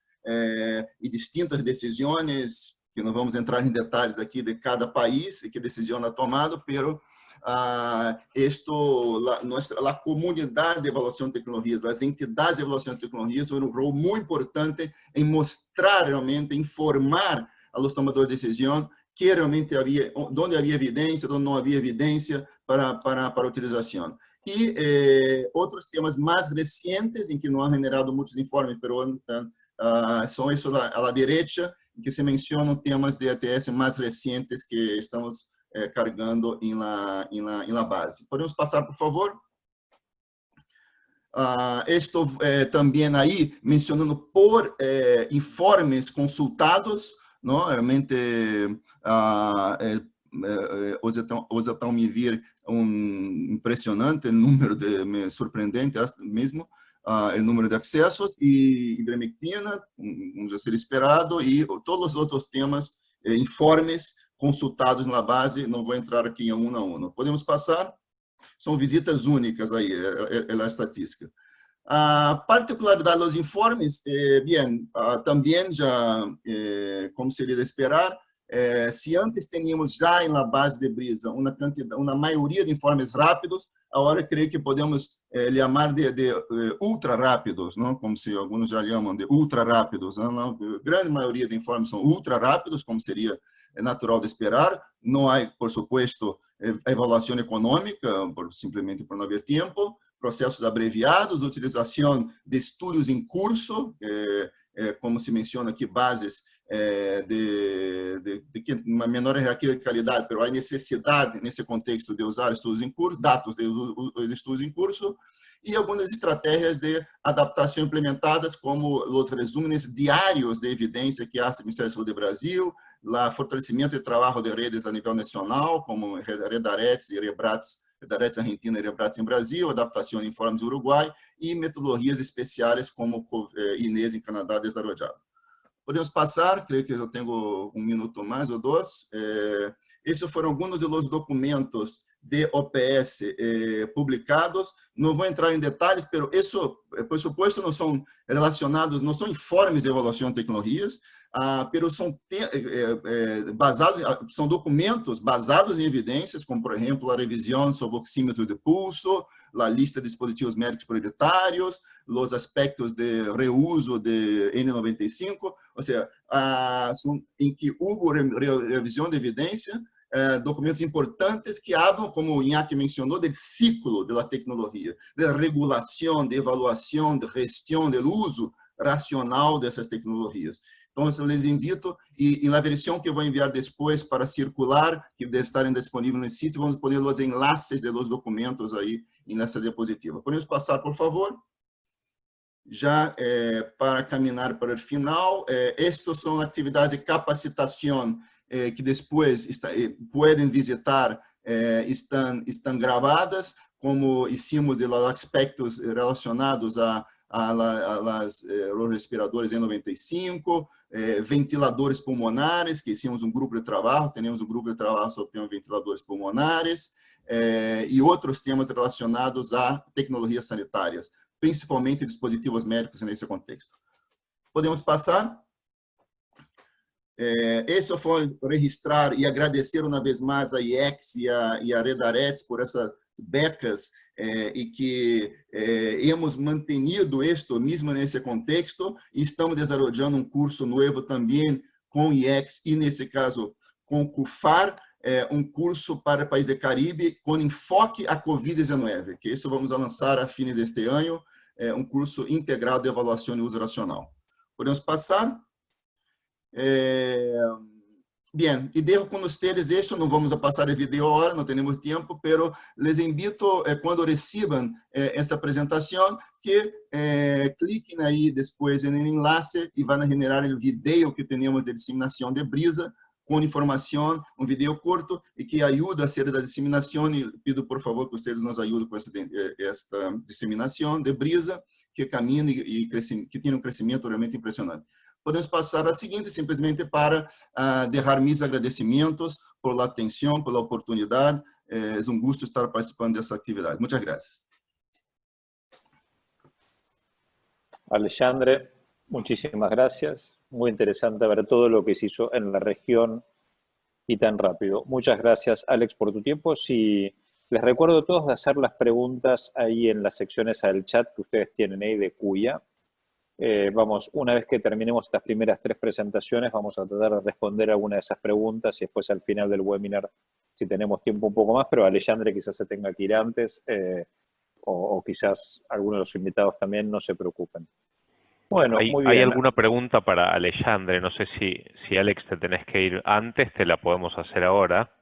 e distintas decisões, que não vamos entrar em detalhes aqui de cada país e que decisão é tomada, mas a comunidade de avaliação de tecnologias, as entidades de avaliação de tecnologias, têm um rol muito importante em mostrar realmente, informar a los tomadores de decisão que realmente onde havia evidência, onde não havia evidência para a utilização. E outros temas mais recentes, em que não han generado muitos informes, mas são isso à direita, em que se mencionam temas de ETS mais recentes que estamos carregando em la base. Podemos passar, por favor? Estou também aí mencionando por informes consultados, não? Realmente, hoje estão me vir impressionante número surpreendente mesmo, o número de acessos e ivermectina, já ser esperado, e todos os outros temas, informes consultados na base, não vou entrar aqui em um a um. Podemos passar? São visitas únicas aí, a estatística. A particularidade dos informes, também já, como seria de esperar, se antes teníamos já na base de Brisa uma maioria de informes rápidos, agora creio que podemos chamar de ultra rápidos, não? Como se alguns já chamam de ultra rápidos. Não? A grande maioria de informes são ultra rápidos, como seria natural de esperar. Não há, por supuesto, avaliação econômica, simplesmente por não haver tempo. Processos abreviados, utilização de estudos em curso, como se menciona aqui, bases de uma menor hierarquia de qualidade, mas há necessidade, nesse contexto, de usar estudos em curso, dados de estudos em curso, e algumas estratégias de adaptação implementadas, como os resúmenes diários de evidência que há no Ministério da Saúde do Brasil, o fortalecimento de trabalho de redes a nível nacional, como Redaretz e Rebratz, Redaretz Argentina e Rebratz em Brasil, adaptação de informes do Uruguai e metodologias especiais como INES em Canadá desenvolvido. Podemos passar, creio que eu tenho um minuto mais ou dois. Esses foram alguns dos documentos de OPS publicados. Não vou entrar em detalhes, mas isso, por supuesto, não são relacionados, não são informes de avaliação de tecnologias, mas são documentos basados em evidências, como, por exemplo, a revisão sobre o oxímetro de pulso, a lista de dispositivos médicos prioritários, os aspectos de reuso de N95, ou seja, em que houve revisão de evidência, documentos importantes que hablam, como o Iñaki mencionou, do ciclo da tecnologia, da regulação, de avaliação, de gestão, do uso racional dessas tecnologias. Então, eu les invito, e na versão que eu vou enviar depois para circular, que deve estar disponível no sítio, vamos pôr os enlaces dos documentos aí nessa diapositiva. Podemos passar, por favor? Já para caminhar para o final, estas são atividades de capacitação que depois podem visitar, estão gravadas, como hicimos de los aspectos relacionados a los respiradores N95, ventiladores pulmonares, que hicimos grupo de trabalho, temos grupo de trabalho sobre temas ventiladores pulmonares, e outros temas relacionados a tecnologias sanitárias, principalmente dispositivos médicos nesse contexto. Podemos passar? Isso foi registrar e agradecer uma vez mais a IEX e a Redarex por essas becas e que hemos mantenido isto mesmo nesse contexto, e estamos desenvolvendo curso novo também com IEX e, nesse caso, com CUFAR, curso para o país do Caribe com enfoque a Covid-19, que isso vamos lançar a fim deste ano, curso integrado de avaliação e uso racional. Podemos passar? Bien, e dejo com vocês isso, não vamos a passar o vídeo agora, não temos tempo, pero les invito, quando recebam essa apresentação, que cliquem aí depois no enlace e vão generar o vídeo que temos de disseminação de Brisa, com informação, vídeo curto, e que ajuda a ser da disseminação, e pido por favor que vocês nos ajudem com esta disseminação de Brisa, que caminha e que tem crescimento realmente impressionante. Podemos passar a seguinte, simplesmente para deixar meus agradecimentos por la atenção, pela oportunidade. É gosto estar participando dessa atividade. Muitas graças. Alexandre, muchísimas gracias. Muy interesante ver todo lo que se hizo en la región y tan rápido. Muchas gracias, Alex, por tu tiempo. Si les recuerdo a todos de hacer las preguntas ahí en las secciones del chat que ustedes tienen ahí de Cuya. Una vez que terminemos estas primeras 3 presentaciones, vamos a tratar de responder alguna de esas preguntas y después al final del webinar, si tenemos tiempo un poco más, pero Alexandre quizás se tenga que ir antes, o quizás algunos de los invitados también, no se preocupen. Bueno, muy bien. ¿Hay alguna pregunta para Alexandre? No sé si Alex te tenés que ir antes, te la podemos hacer ahora.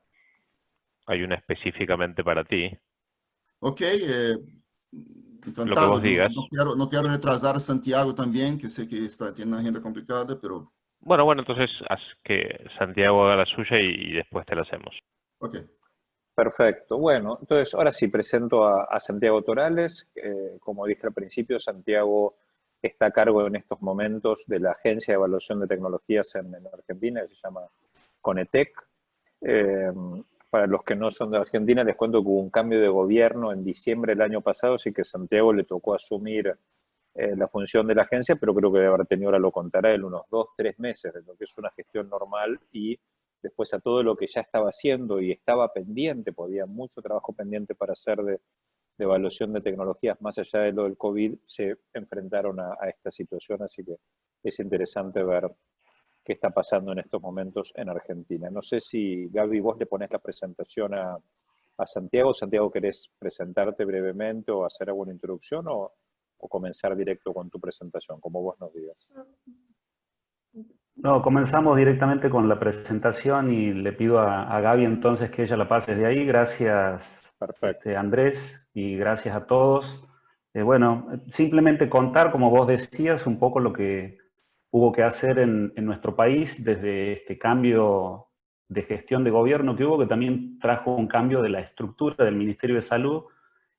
Hay una específicamente para ti. Ok, encantado. Lo que vos digas. No quiero retrasar a Santiago también, que sé que tiene una agenda complicada, pero... Bueno, entonces haz que Santiago haga la suya y después te la hacemos. Ok. Perfecto. Bueno, entonces ahora sí presento a Santiago Torales. Como dije al principio, Santiago está a cargo en estos momentos de la Agencia de Evaluación de Tecnologías en Argentina, que se llama CONETEC. Para los que no son de Argentina, les cuento que hubo un cambio de gobierno en diciembre del año pasado, así que a Santiago le tocó asumir la función de la agencia, pero creo que debe haber tenido, ahora lo contará él, unos 2-3 meses de lo que es una gestión normal, y después a todo lo que ya estaba haciendo y estaba pendiente, porque había mucho trabajo pendiente para hacer de evaluación de tecnologías más allá de lo del COVID, se enfrentaron a esta situación, así que es interesante ver qué está pasando en estos momentos en Argentina. No sé si, Gaby, vos le ponés la presentación a Santiago. Santiago, ¿querés presentarte brevemente o hacer alguna introducción o comenzar directo con tu presentación, como vos nos digas? No, comenzamos directamente con la presentación y le pido a Gaby entonces que ella la pase de ahí. Gracias, Andrés, y gracias a todos. Bueno, simplemente contar, como vos decías, un poco lo que hubo que hacer en nuestro país desde este cambio de gestión de gobierno que hubo, que también trajo un cambio de la estructura del Ministerio de Salud.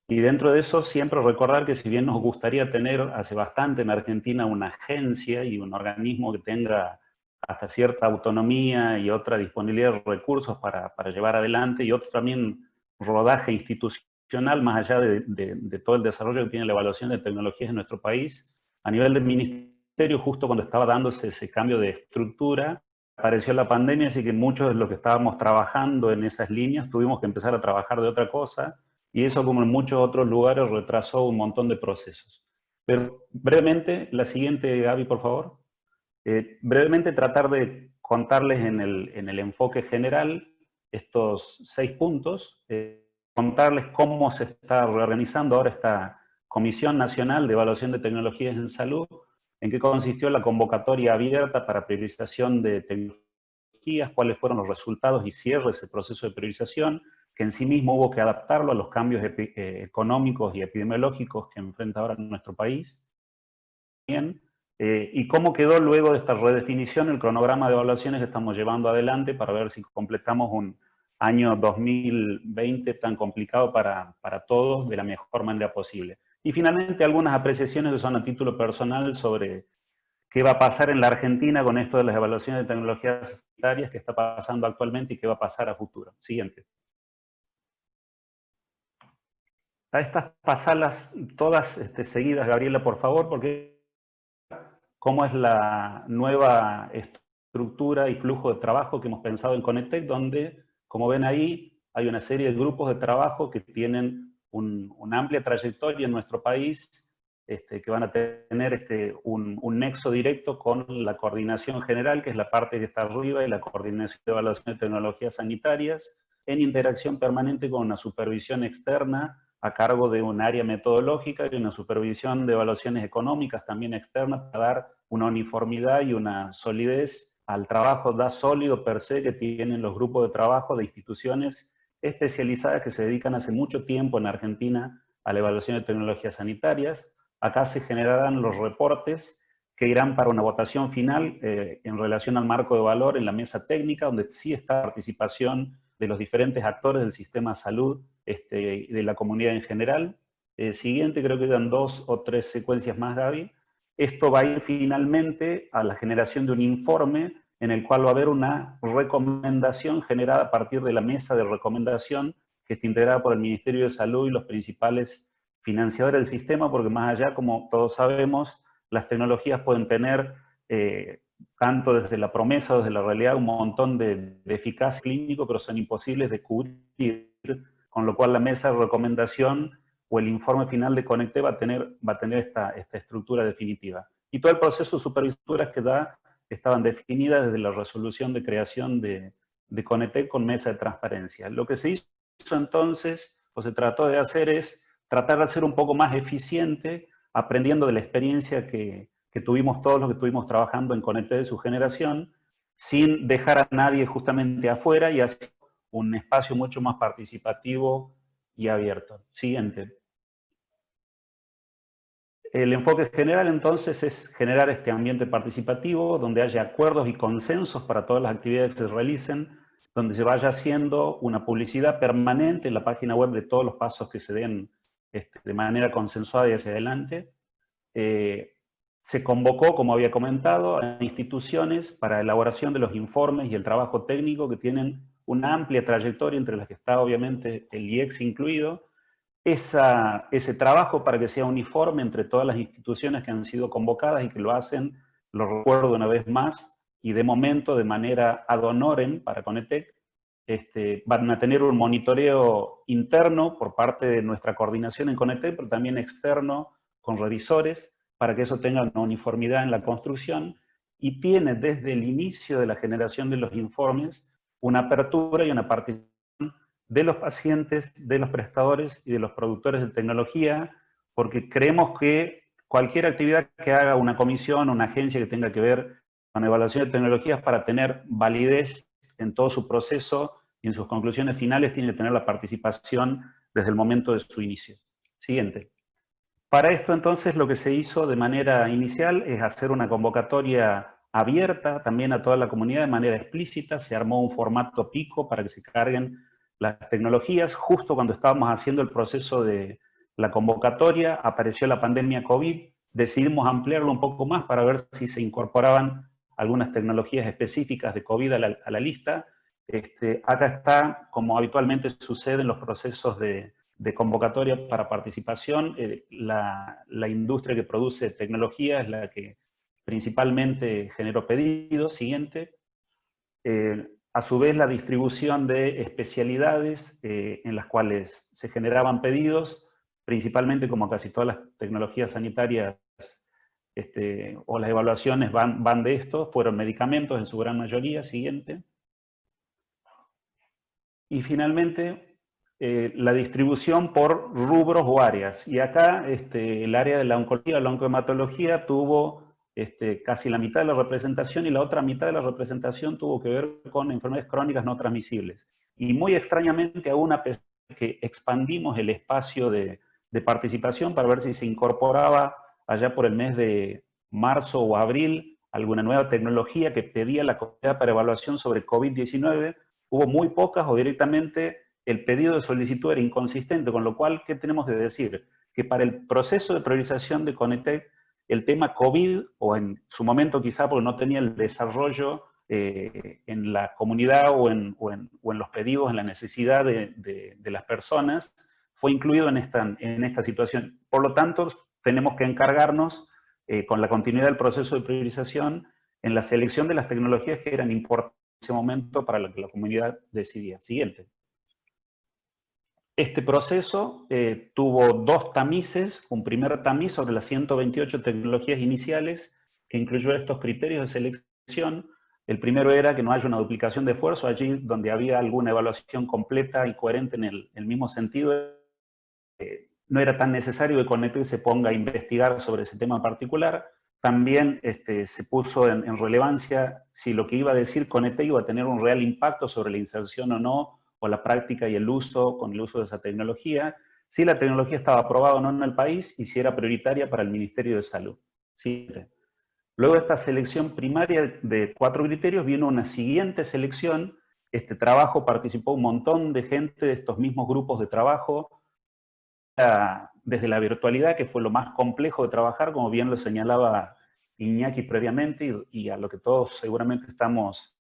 Y dentro de eso siempre recordar que si bien nos gustaría tener hace bastante en Argentina una agencia y un organismo que tenga hasta cierta autonomía y otra disponibilidad de recursos para llevar adelante, y otro también rodaje institucional más allá de todo el desarrollo que tiene la evaluación de tecnologías en nuestro país, a nivel del ministerio, justo cuando estaba dándose ese cambio de estructura, apareció la pandemia, así que muchos de los que estábamos trabajando en esas líneas tuvimos que empezar a trabajar de otra cosa, y eso, como en muchos otros lugares, retrasó un montón de procesos. Pero brevemente, la siguiente, Gaby, por favor. Brevemente tratar de contarles en el enfoque general estos 6 puntos, contarles cómo se está reorganizando ahora esta Comisión Nacional de Evaluación de Tecnologías en Salud, en qué consistió la convocatoria abierta para priorización de tecnologías, cuáles fueron los resultados y cierre de ese proceso de priorización, que en sí mismo hubo que adaptarlo a los cambios económicos y epidemiológicos que enfrenta ahora nuestro país. Bien, y cómo quedó luego de esta redefinición el cronograma de evaluaciones que estamos llevando adelante para ver si completamos un año 2020 tan complicado para todos de la mejor manera posible. Y finalmente algunas apreciaciones que son a título personal sobre qué va a pasar en la Argentina con esto de las evaluaciones de tecnologías sanitarias, qué está pasando actualmente y qué va a pasar a futuro. Siguiente. A estas pasarlas todas seguidas, Gabriela, por favor, porque cómo es la nueva estructura y flujo de trabajo que hemos pensado en Conectec, donde, como ven ahí, hay una serie de grupos de trabajo que tienen una amplia trayectoria en nuestro país, que van a tener un nexo directo con la coordinación general, que es la parte que está arriba, y la coordinación de evaluación de tecnologías sanitarias, en interacción permanente con una supervisión externa a cargo de un área metodológica y una supervisión de evaluaciones económicas también externa para dar una uniformidad y una solidez al trabajo sólido per se que tienen los grupos de trabajo de instituciones especializadas que se dedican hace mucho tiempo en Argentina a la evaluación de tecnologías sanitarias. Acá se generarán los reportes que irán para una votación final en relación al marco de valor en la mesa técnica, donde sí está participación de los diferentes actores del sistema de salud y de la comunidad en general. Siguiente, creo que quedan 2 o 3 secuencias más, Gaby. Esto va a ir finalmente a la generación de un informe en el cual va a haber una recomendación generada a partir de la mesa de recomendación que está integrada por el Ministerio de Salud y los principales financiadores del sistema, porque más allá, como todos sabemos, las tecnologías pueden tener tanto desde la promesa o desde la realidad, un montón de eficacia clínico, pero son imposibles de cubrir, con lo cual la mesa de recomendación o el informe final de Conectec va a tener esta estructura definitiva. Y todo el proceso de supervisuras que estaban definidas desde la resolución de creación de Conectec con mesa de transparencia. Lo que se hizo entonces, o se trató de hacer, es tratar de ser un poco más eficiente, aprendiendo de la experiencia que tuvimos todos los que estuvimos trabajando en Conectec de su generación, sin dejar a nadie justamente afuera y hacer un espacio mucho más participativo y abierto. Siguiente. El enfoque general entonces es generar este ambiente participativo donde haya acuerdos y consensos para todas las actividades que se realicen, donde se vaya haciendo una publicidad permanente en la página web de todos los pasos que se den de manera consensuada y hacia adelante. Se convocó, como había comentado, a instituciones para elaboración de los informes y el trabajo técnico que tienen una amplia trayectoria, entre las que está obviamente el IEX incluido. Ese trabajo para que sea uniforme entre todas las instituciones que han sido convocadas y que lo hacen, lo recuerdo una vez más, y de momento de manera ad honorem para Conectec, van a tener un monitoreo interno por parte de nuestra coordinación en Conectec, pero también externo con revisores, para que eso tenga una uniformidad en la construcción, y tiene desde el inicio de la generación de los informes una apertura y una participación de los pacientes, de los prestadores y de los productores de tecnología, porque creemos que cualquier actividad que haga una comisión o una agencia que tenga que ver con evaluación de tecnologías para tener validez en todo su proceso y en sus conclusiones finales tiene que tener la participación desde el momento de su inicio. Siguiente. Para esto entonces lo que se hizo de manera inicial es hacer una convocatoria abierta también a toda la comunidad de manera explícita. Se armó un formato pico para que se carguen las tecnologías. Justo cuando estábamos haciendo el proceso de la convocatoria apareció la pandemia COVID. Decidimos ampliarlo un poco más para ver si se incorporaban algunas tecnologías específicas de COVID a la lista. Acá está, como habitualmente sucede en los procesos de convocatoria para participación, la industria que produce tecnología es la que principalmente generó pedidos. Siguiente. A su vez, la distribución de especialidades en las cuales se generaban pedidos, principalmente como casi todas las tecnologías sanitarias o las evaluaciones van de esto, fueron medicamentos en su gran mayoría. Siguiente. Y finalmente, la distribución por rubros o áreas. Y acá el área de la oncología, la oncohematología tuvo casi la mitad de la representación y la otra mitad de la representación tuvo que ver con enfermedades crónicas no transmisibles. y muy extrañamente, aún a pesar de que expandimos el espacio de participación para ver si se incorporaba allá por el mes de marzo o abril alguna nueva tecnología que pedía la comunidad para evaluación sobre COVID-19, hubo muy pocas o directamente el pedido de solicitud era inconsistente, con lo cual, ¿qué tenemos que decir? Que para el proceso de priorización de Conetec, el tema COVID, o en su momento quizá porque no tenía el desarrollo en la comunidad o en los pedidos, en la necesidad de las personas, fue incluido en esta situación. Por lo tanto, tenemos que encargarnos con la continuidad del proceso de priorización en la selección de las tecnologías que eran importantes en ese momento para lo que la comunidad decidía. Siguiente. Este proceso tuvo dos tamices, un primer tamiz sobre las 128 tecnologías iniciales que incluyó estos criterios de selección. El primero era que no haya una duplicación de esfuerzo, allí donde había alguna evaluación completa y coherente en el mismo sentido. No era tan necesario que Conetec se ponga a investigar sobre ese tema particular. También se puso en relevancia si lo que iba a decir Conetec iba a tener un real impacto sobre la inserción o no, o la práctica y el uso, con el uso de esa tecnología, si la tecnología estaba aprobada o no en el país y si era prioritaria para el Ministerio de Salud. ¿Sí? Luego de esta selección primaria de 4 criterios, vino una siguiente selección. Este trabajo participó un montón de gente de estos mismos grupos de trabajo, desde la virtualidad, que fue lo más complejo de trabajar, como bien lo señalaba Iñaki previamente, y a lo que todos seguramente estamos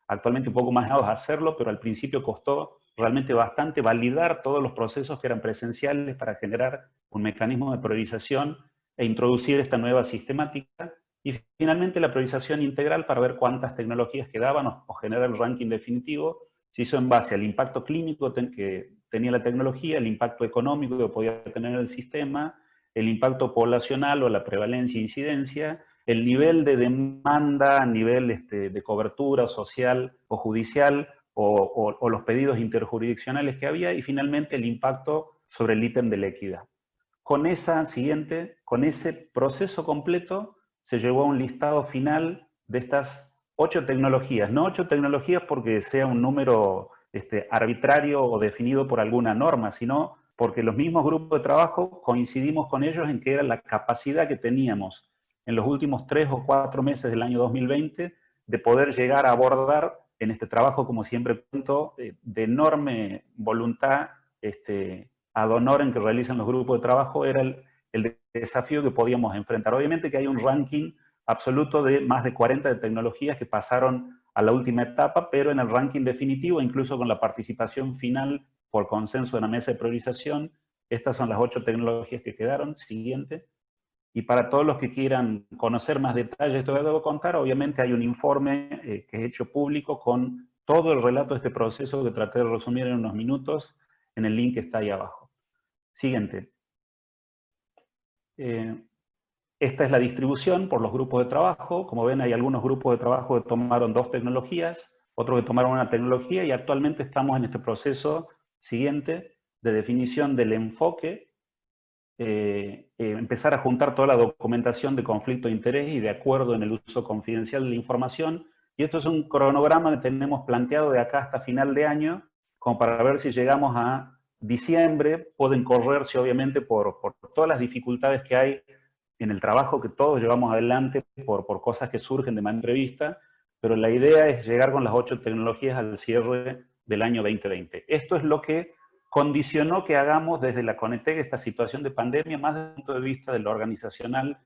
actualmente un poco más dados a hacerlo, pero al principio costó realmente bastante validar todos los procesos que eran presenciales para generar un mecanismo de priorización e introducir esta nueva sistemática. Y finalmente la priorización integral para ver cuántas tecnologías quedaban o generar el ranking definitivo, se hizo en base al impacto clínico que tenía la tecnología, el impacto económico que podía tener el sistema, el impacto poblacional o la prevalencia e incidencia, el nivel de demanda a nivel de cobertura social o judicial o los pedidos interjurisdiccionales que había, y finalmente el impacto sobre el ítem de la equidad. Con ese proceso completo se llegó a un listado final de estas 8 tecnologías. No 8 tecnologías porque sea un número arbitrario o definido por alguna norma, sino porque los mismos grupos de trabajo coincidimos con ellos en que era la capacidad que teníamos en los últimos 3 o 4 meses del año 2020 de poder llegar a abordar en este trabajo, como siempre cuento, de enorme voluntad ad honorem que realizan los grupos de trabajo, era el desafío que podíamos enfrentar. Obviamente que hay un ranking absoluto de más de 40 de tecnologías que pasaron a la última etapa, pero en el ranking definitivo, incluso con la participación final por consenso de la mesa de priorización, estas son las 8 tecnologías que quedaron. Siguiente. Y para todos los que quieran conocer más detalles de esto que debo contar, obviamente hay un informe que es hecho público con todo el relato de este proceso que traté de resumir en unos minutos en el link que está ahí abajo. Siguiente. Esta es la distribución por los grupos de trabajo. Como ven, hay algunos grupos de trabajo que tomaron 2 tecnologías, otros que tomaron una tecnología, y actualmente estamos en este proceso siguiente de definición del enfoque, empezar a juntar toda la documentación de conflicto de interés y de acuerdo en el uso confidencial de la información. Y esto es un cronograma que tenemos planteado de acá hasta final de año, como para ver si llegamos a diciembre. Pueden correrse obviamente por todas las dificultades que hay en el trabajo que todos llevamos adelante por cosas que surgen de manera imprevista, pero la idea es llegar con las 8 tecnologías al cierre del año 2020. Esto es lo que condicionó que hagamos desde la Conetec esta situación de pandemia, más desde el punto de vista de lo organizacional,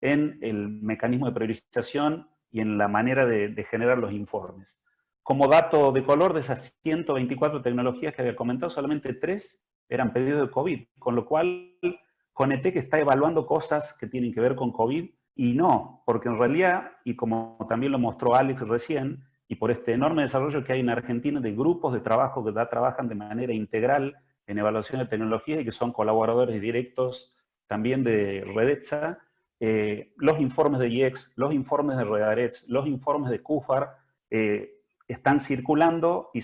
en el mecanismo de priorización y en la manera de generar los informes. Como dato de color, de esas 124 tecnologías que había comentado, solamente 3 eran pedidos de COVID, con lo cual Conetec está evaluando cosas que tienen que ver con COVID y no, porque en realidad, y como también lo mostró Alex recién, y por este enorme desarrollo que hay en Argentina de grupos de trabajo que trabajan de manera integral en evaluación de tecnología y que son colaboradores directos también de Redetza, los informes de IEX, los informes de Redaretz, los informes de CUFAR están circulando y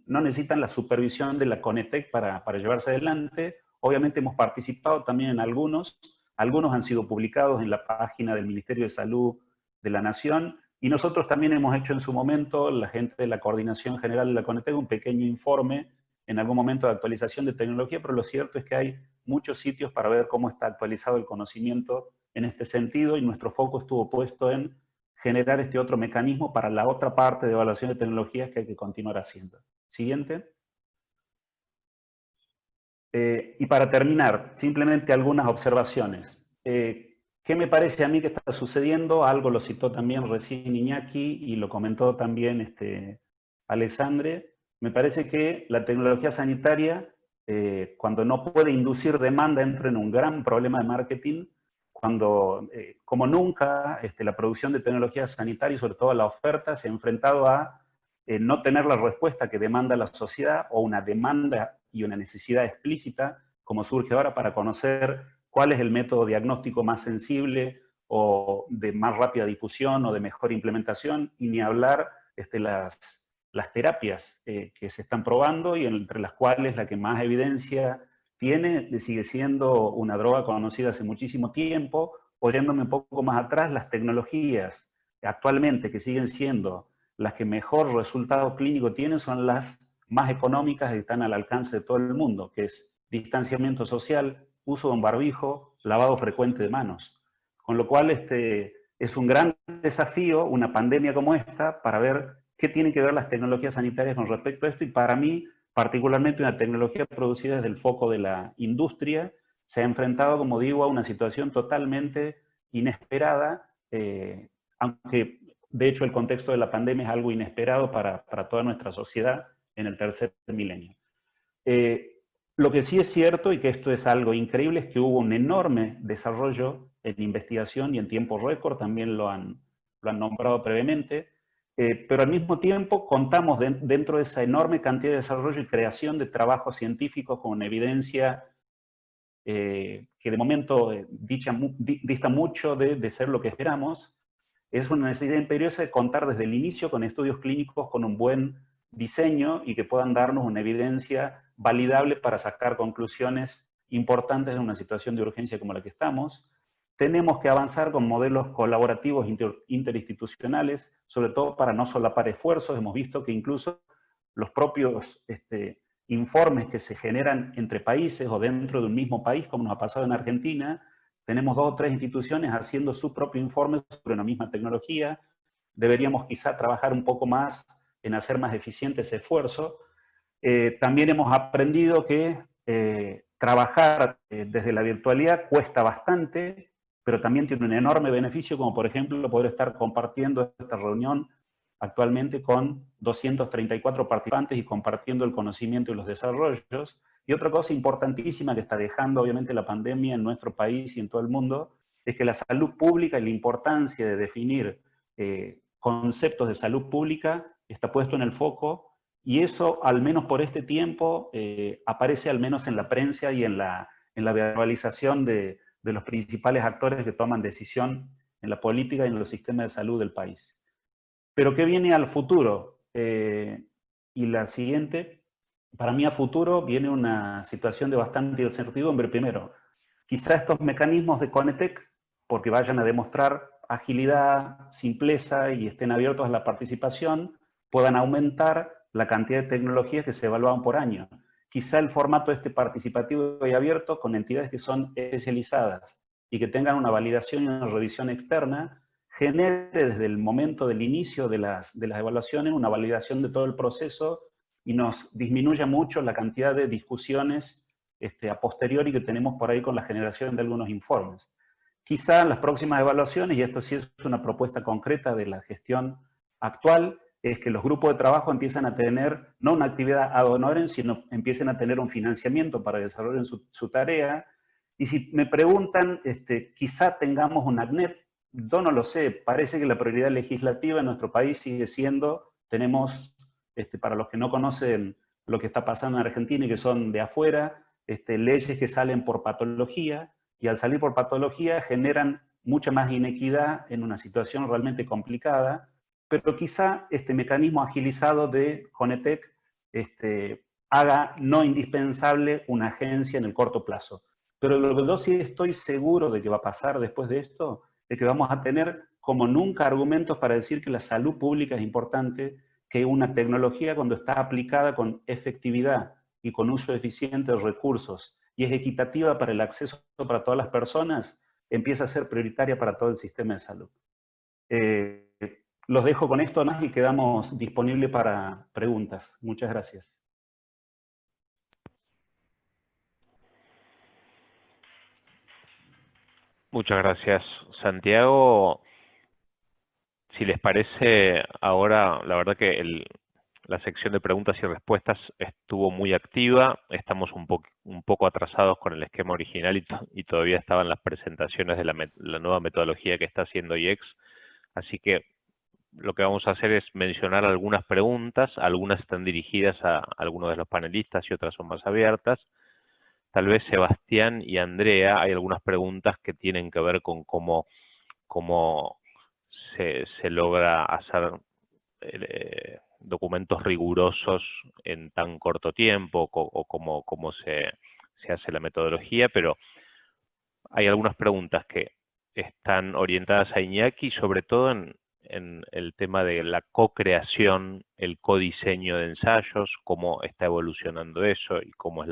no necesitan la supervisión de la Conetec para llevarse adelante. Obviamente hemos participado también en algunos han sido publicados en la página del Ministerio de Salud de la Nación, Y nosotros también hemos hecho en su momento, la gente de la Coordinación General de la CONETEC, un pequeño informe en algún momento de actualización de tecnología, pero lo cierto es que hay muchos sitios para ver cómo está actualizado el conocimiento en este sentido, y nuestro foco estuvo puesto en generar este otro mecanismo para la otra parte de evaluación de tecnologías que hay que continuar haciendo. Siguiente. Y para terminar, simplemente algunas observaciones. ¿Qué me parece a mí que está sucediendo? Algo lo citó también recién Iñaki y lo comentó también Alexandre. Me parece que la tecnología sanitaria, cuando no puede inducir demanda, entra en un gran problema de marketing, cuando, como nunca, la producción de tecnología sanitaria y sobre todo la oferta se ha enfrentado a no tener la respuesta que demanda la sociedad, o una demanda y una necesidad explícita, como surge ahora, para conocer cuál es el método diagnóstico más sensible o de más rápida difusión o de mejor implementación, y ni hablar las terapias que se están probando y entre las cuales la que más evidencia tiene sigue siendo una droga conocida hace muchísimo tiempo, o yéndome un poco más atrás, las tecnologías actualmente que siguen siendo las que mejor resultado clínico tienen son las más económicas y están al alcance de todo el mundo, que es distanciamiento social, uso de un barbijo, lavado frecuente de manos. Con lo cual es un gran desafío, una pandemia como esta, para ver qué tienen que ver las tecnologías sanitarias con respecto a esto, y para mí, particularmente una tecnología producida desde el foco de la industria, se ha enfrentado, como digo, a una situación totalmente inesperada, aunque de hecho el contexto de la pandemia es algo inesperado para toda nuestra sociedad en el tercer milenio. Lo que sí es cierto, y que esto es algo increíble, es que hubo un enorme desarrollo en investigación y en tiempo récord, también lo han nombrado previamente, pero al mismo tiempo contamos dentro de esa enorme cantidad de desarrollo y creación de trabajos científicos con evidencia que de momento dista mucho de ser lo que esperamos. Es una necesidad imperiosa de contar desde el inicio con estudios clínicos con un buen diseño y que puedan darnos una evidencia validable para sacar conclusiones importantes en una situación de urgencia como la que estamos. Tenemos que avanzar con modelos colaborativos interinstitucionales, sobre todo para no solapar esfuerzos. Hemos visto que incluso los propios informes que se generan entre países o dentro de un mismo país, como nos ha pasado en Argentina, tenemos 2 o 3 instituciones haciendo su propio informe sobre una misma tecnología. Deberíamos quizá trabajar un poco más en hacer más eficiente ese esfuerzo. También hemos aprendido que trabajar desde la virtualidad cuesta bastante, pero también tiene un enorme beneficio, como por ejemplo poder estar compartiendo esta reunión actualmente con 234 participantes y compartiendo el conocimiento y los desarrollos. Y otra cosa importantísima que está dejando obviamente la pandemia en nuestro país y en todo el mundo, es que la salud pública y la importancia de definir conceptos de salud pública está puesto en el foco, y eso, al menos por este tiempo, aparece al menos en la prensa y en la verbalización de los principales actores que toman decisión en la política y en los sistemas de salud del país. Pero ¿qué viene al futuro? Y la siguiente, para mí a futuro viene una situación de bastante incertidumbre. Primero, quizá estos mecanismos de CONETEC, porque vayan a demostrar agilidad, simpleza y estén abiertos a la participación, puedan aumentar la cantidad de tecnologías que se evalúan por año. Quizá el formato participativo y abierto, con entidades que son especializadas y que tengan una validación y una revisión externa, genere desde el momento del inicio de las evaluaciones una validación de todo el proceso y nos disminuya mucho la cantidad de discusiones a posteriori que tenemos por ahí con la generación de algunos informes. Quizá en las próximas evaluaciones, y esto sí es una propuesta concreta de la gestión actual, es que los grupos de trabajo empiezan a tener, no una actividad ad honorem, sino empiecen a tener un financiamiento para desarrollar su tarea. Y si me preguntan, quizá tengamos un ACNEP, yo no lo sé, parece que la prioridad legislativa en nuestro país sigue siendo, tenemos, para los que no conocen lo que está pasando en Argentina y que son de afuera, leyes que salen por patología, y al salir por patología generan mucha más inequidad en una situación realmente complicada, pero quizá este mecanismo agilizado de CONETEC haga no indispensable una agencia en el corto plazo. Pero lo que yo sí estoy seguro de que va a pasar después de esto, es que vamos a tener como nunca argumentos para decir que la salud pública es importante, que una tecnología cuando está aplicada con efectividad y con uso eficiente de recursos y es equitativa para el acceso para todas las personas, empieza a ser prioritaria para todo el sistema de salud. Los dejo con esto más y quedamos disponibles para preguntas. Muchas gracias. Muchas gracias, Santiago. Si les parece, ahora la verdad que la sección de preguntas y respuestas estuvo muy activa. Estamos un poco atrasados con el esquema original y todavía estaban las presentaciones de la nueva metodología que está haciendo IEX. Así que lo que vamos a hacer es mencionar algunas preguntas. Algunas están dirigidas a algunos de los panelistas y otras son más abiertas. Tal vez Sebastián y Andrea, hay algunas preguntas que tienen que ver con cómo se logra hacer documentos rigurosos en tan corto tiempo o cómo se hace la metodología, pero hay algunas preguntas que están orientadas a Iñaki, sobre todo en el tema de la co-creación, el codiseño de ensayos, cómo está evolucionando eso y cómo es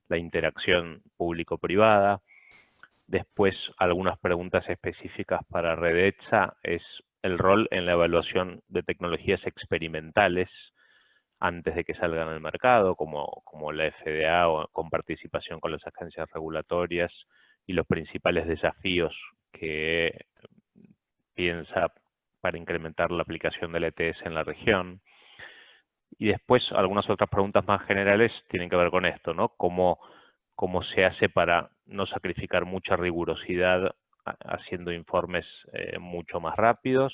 la interacción público-privada. Después, algunas preguntas específicas para Redetza es el rol en la evaluación de tecnologías experimentales antes de que salgan al mercado, como la FDA o con participación con las agencias regulatorias, y los principales desafíos que piensa para incrementar la aplicación del ETS en la región. Y después, algunas otras preguntas más generales tienen que ver con esto, ¿no? Cómo se hace para no sacrificar mucha rigurosidad haciendo informes mucho más rápidos,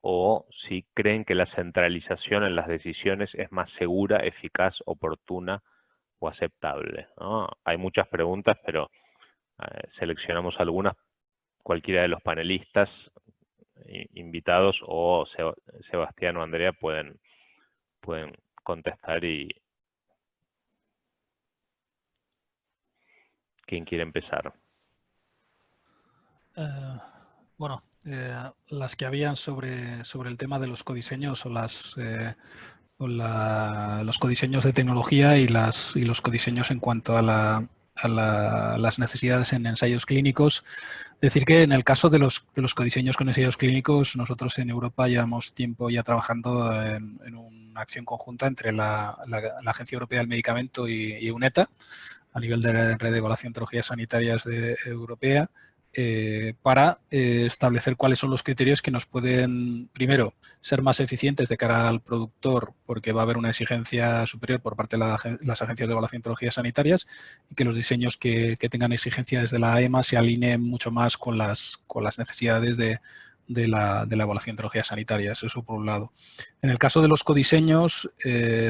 o si creen que la centralización en las decisiones es más segura, eficaz, oportuna o aceptable, ¿no? Hay muchas preguntas, pero seleccionamos algunas. Cualquiera de los panelistas invitados o Sebastián o Andrea pueden contestar. Y ¿quién quiere empezar? Bueno, las que habían sobre el tema de los codiseños o los codiseños de tecnología y los codiseños en cuanto a las necesidades en ensayos clínicos. Decir que en el caso de los codiseños con ensayos clínicos, nosotros en Europa llevamos tiempo ya trabajando en una acción conjunta entre la Agencia Europea del Medicamento y EUNETA, a nivel de la Red de Evaluación de Tecnologías Sanitarias Europea, para establecer cuáles son los criterios que nos pueden, primero, ser más eficientes de cara al productor, porque va a haber una exigencia superior por parte de las agencias de evaluación de tecnologías sanitarias, y que los diseños que tengan exigencia desde la EMA se alineen mucho más con las necesidades de la evaluación de tecnologías sanitarias. Eso por un lado. En el caso de los codiseños,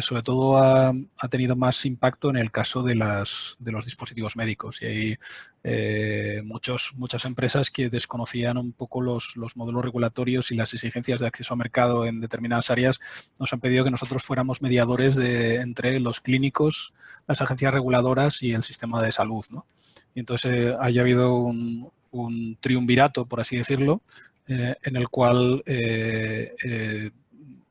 sobre todo ha tenido más impacto en el caso de los dispositivos médicos, y hay muchas empresas que desconocían un poco los modelos regulatorios y las exigencias de acceso a mercado en determinadas áreas. Nos han pedido que nosotros fuéramos mediadores entre los clínicos, las agencias reguladoras y el sistema de salud, ¿no? Y entonces haya habido un triunvirato, por así decirlo, en el cual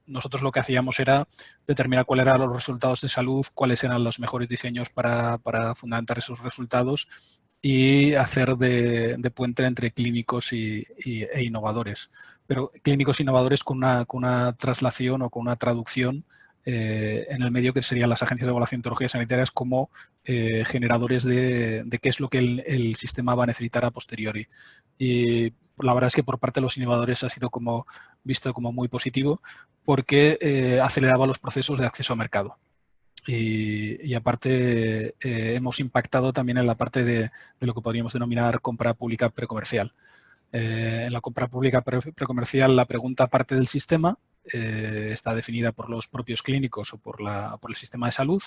nosotros lo que hacíamos era determinar cuáles eran los resultados de salud, cuáles eran los mejores diseños para fundamentar esos resultados y hacer de puente entre clínicos e innovadores. Pero clínicos e innovadores con una traslación o con una traducción en el medio, que serían las agencias de evaluación de tecnologías sanitarias, como generadores de qué es lo que el sistema va a necesitar a posteriori. Y la verdad es que por parte de los innovadores ha sido visto como muy positivo, porque aceleraba los procesos de acceso a mercado. Y aparte hemos impactado también en la parte de lo que podríamos denominar compra pública precomercial. En la compra pública precomercial, la pregunta parte del sistema está definida por los propios clínicos o por el sistema de salud.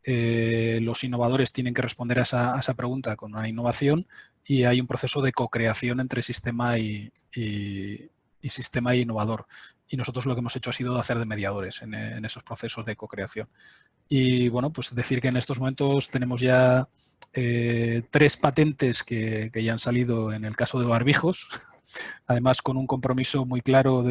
Los innovadores tienen que responder a esa pregunta con una innovación, y hay un proceso de co-creación entre sistema y sistema e innovador. Y nosotros lo que hemos hecho ha sido hacer de mediadores en esos procesos de co-creación. Y bueno, pues decir que en estos momentos tenemos ya 3 patentes que ya han salido en el caso de barbijos, además con un compromiso muy claro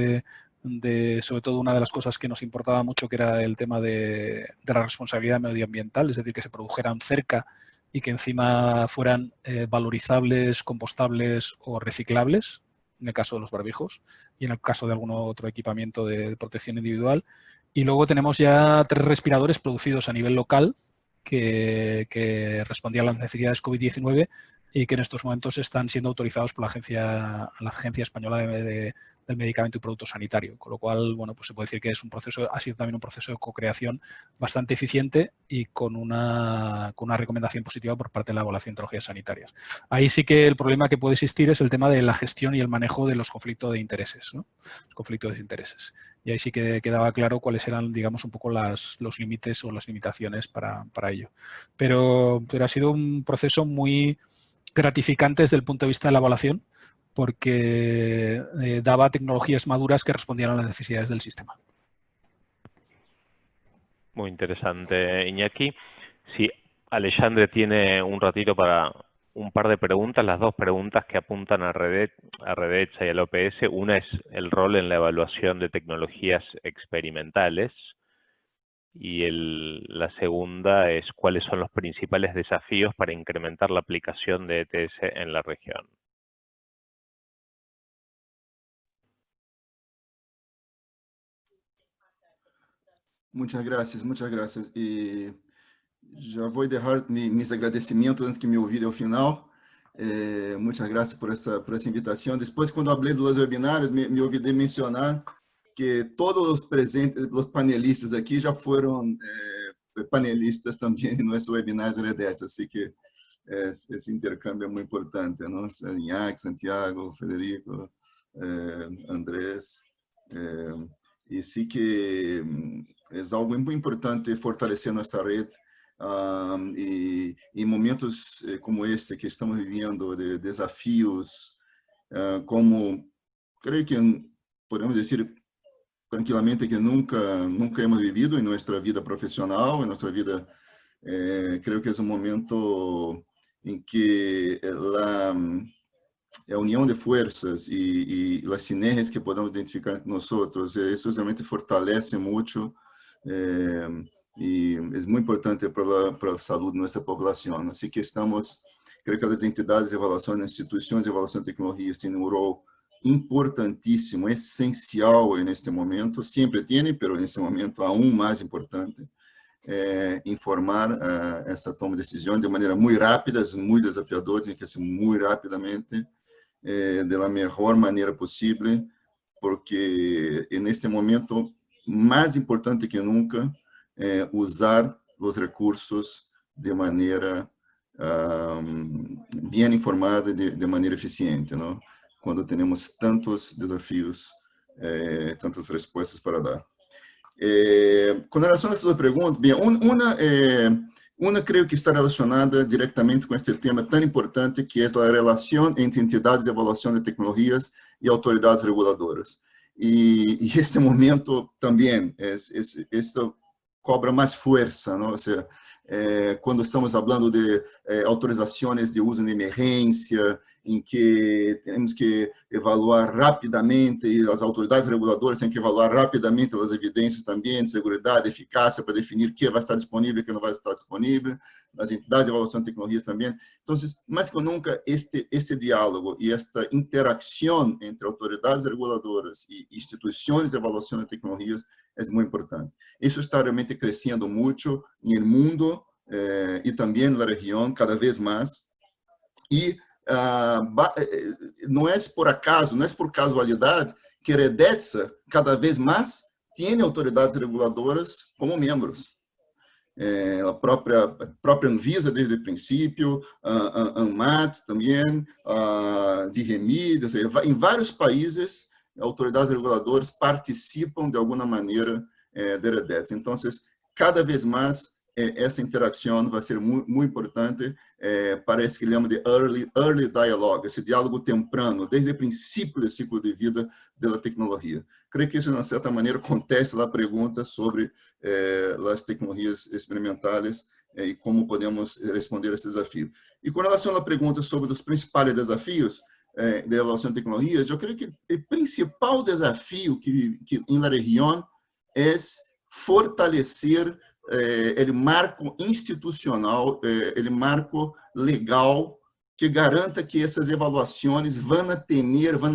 sobre todo una de las cosas que nos importaba mucho, que era el tema de la responsabilidad medioambiental, es decir, que se produjeran cerca y que encima fueran valorizables, compostables o reciclables, en el caso de los barbijos y en el caso de algún otro equipamiento de protección individual. Y luego tenemos ya 3 respiradores producidos a nivel local que respondían a las necesidades COVID-19 y que en estos momentos están siendo autorizados por la Agencia Española del Medicamento y Producto Sanitario, con lo cual, bueno, pues se puede decir que ha sido también un proceso de co-creación bastante eficiente y con una recomendación positiva por parte de la Evaluación de Tecnologías Sanitarias. Ahí sí que el problema que puede existir es el tema de la gestión y el manejo de los conflictos de intereses, ¿no? Los conflictos de intereses. Y ahí sí que quedaba claro cuáles eran, digamos, un poco los límites o las limitaciones para ello. Pero ha sido un proceso muy gratificante desde el punto de vista de la evaluación, porque daba tecnologías maduras que respondían a las necesidades del sistema. Muy interesante, Iñaki. Si Alexandre tiene un ratito para un par de preguntas, las 2 preguntas que apuntan a Redetxa y al OPS. Una es el rol en la evaluación de tecnologías experimentales y la segunda es cuáles son los principales desafíos para incrementar la aplicación de ETS en la región. Muchas gracias. E já vou deixar mis agradecimentos antes que me ouvir ao final. Muchas gracias por essa invitação. Depois, quando falei dos webinários, me olvidei de mencionar que todos os presentes, os panelistas aqui já foram panelistas também em nossos webinários Redetxa, assim que esse intercâmbio é muito importante, não? Iñaki, Santiago, Federico, Andrés, e sim que é algo muito importante fortalecer nossa rede. E em momentos como esse que estamos vivendo, de desafios, como creio que podemos dizer tranquilamente que nunca hemos vivido em nossa vida profissional, em nossa vida, creio que é um momento em que a união de forças e as sinergias que podemos identificar entre nós outros, isso realmente fortalece muito. E é muito importante para a saúde de nossa população. Assim que creio que as entidades de avaliação, as instituições de avaliação de tecnologias têm um rol importantíssimo, essencial neste momento, sempre tem, mas nesse momento aún mais importante, informar essa toma de decisão de maneira muito rápida, muito desafiadora, tem que ser muito rapidamente, da melhor maneira possível, porque neste momento, mais importante que nunca, usar os recursos de maneira bem informada, de maneira eficiente, não? Quando temos tantos desafios, tantas respostas para dar. Com relação a sua pergunta, bem, uma creio que está relacionada diretamente com este tema tão importante, que é a relação entre entidades de avaliação de tecnologias e autoridades reguladoras. E este momento também, isso cobra mais força, não? Ou seja, quando estamos falando de autorizações de uso de emergência, em que temos que evaluar rapidamente, e as autoridades reguladoras têm que evaluar rapidamente as evidências também de segurança, eficácia, para definir o que vai estar disponível e o que não vai estar disponível, as entidades de avaliação de tecnologias também. Então, mais que nunca, este diálogo e esta interação entre autoridades reguladoras e instituições de avaliação de tecnologias é muito importante. Isso está realmente crescendo muito no mundo e também na região, cada vez mais. E não é por acaso, não é por casualidade que Redetxa cada vez mais tem autoridades reguladoras como membros. A própria Anvisa desde o princípio, a ANMAT também, a DIREMIT, ou seja, em vários países, autoridades reguladoras participam de alguma maneira de Redetxa. Então, cada vez mais essa interação vai ser muito importante para esse que chama de early dialogue, esse diálogo temprano, desde o princípio do ciclo de vida da tecnologia. Creio que isso, de uma certa maneira, contesta a pergunta sobre as tecnologias experimentais e como podemos responder a esse desafio. E com relação à pergunta sobre os principais desafios, de evaluação de tecnologias, eu creio que o principal desafio que em la região é fortalecer o marco institucional, o marco legal que garanta que essas avaliações vão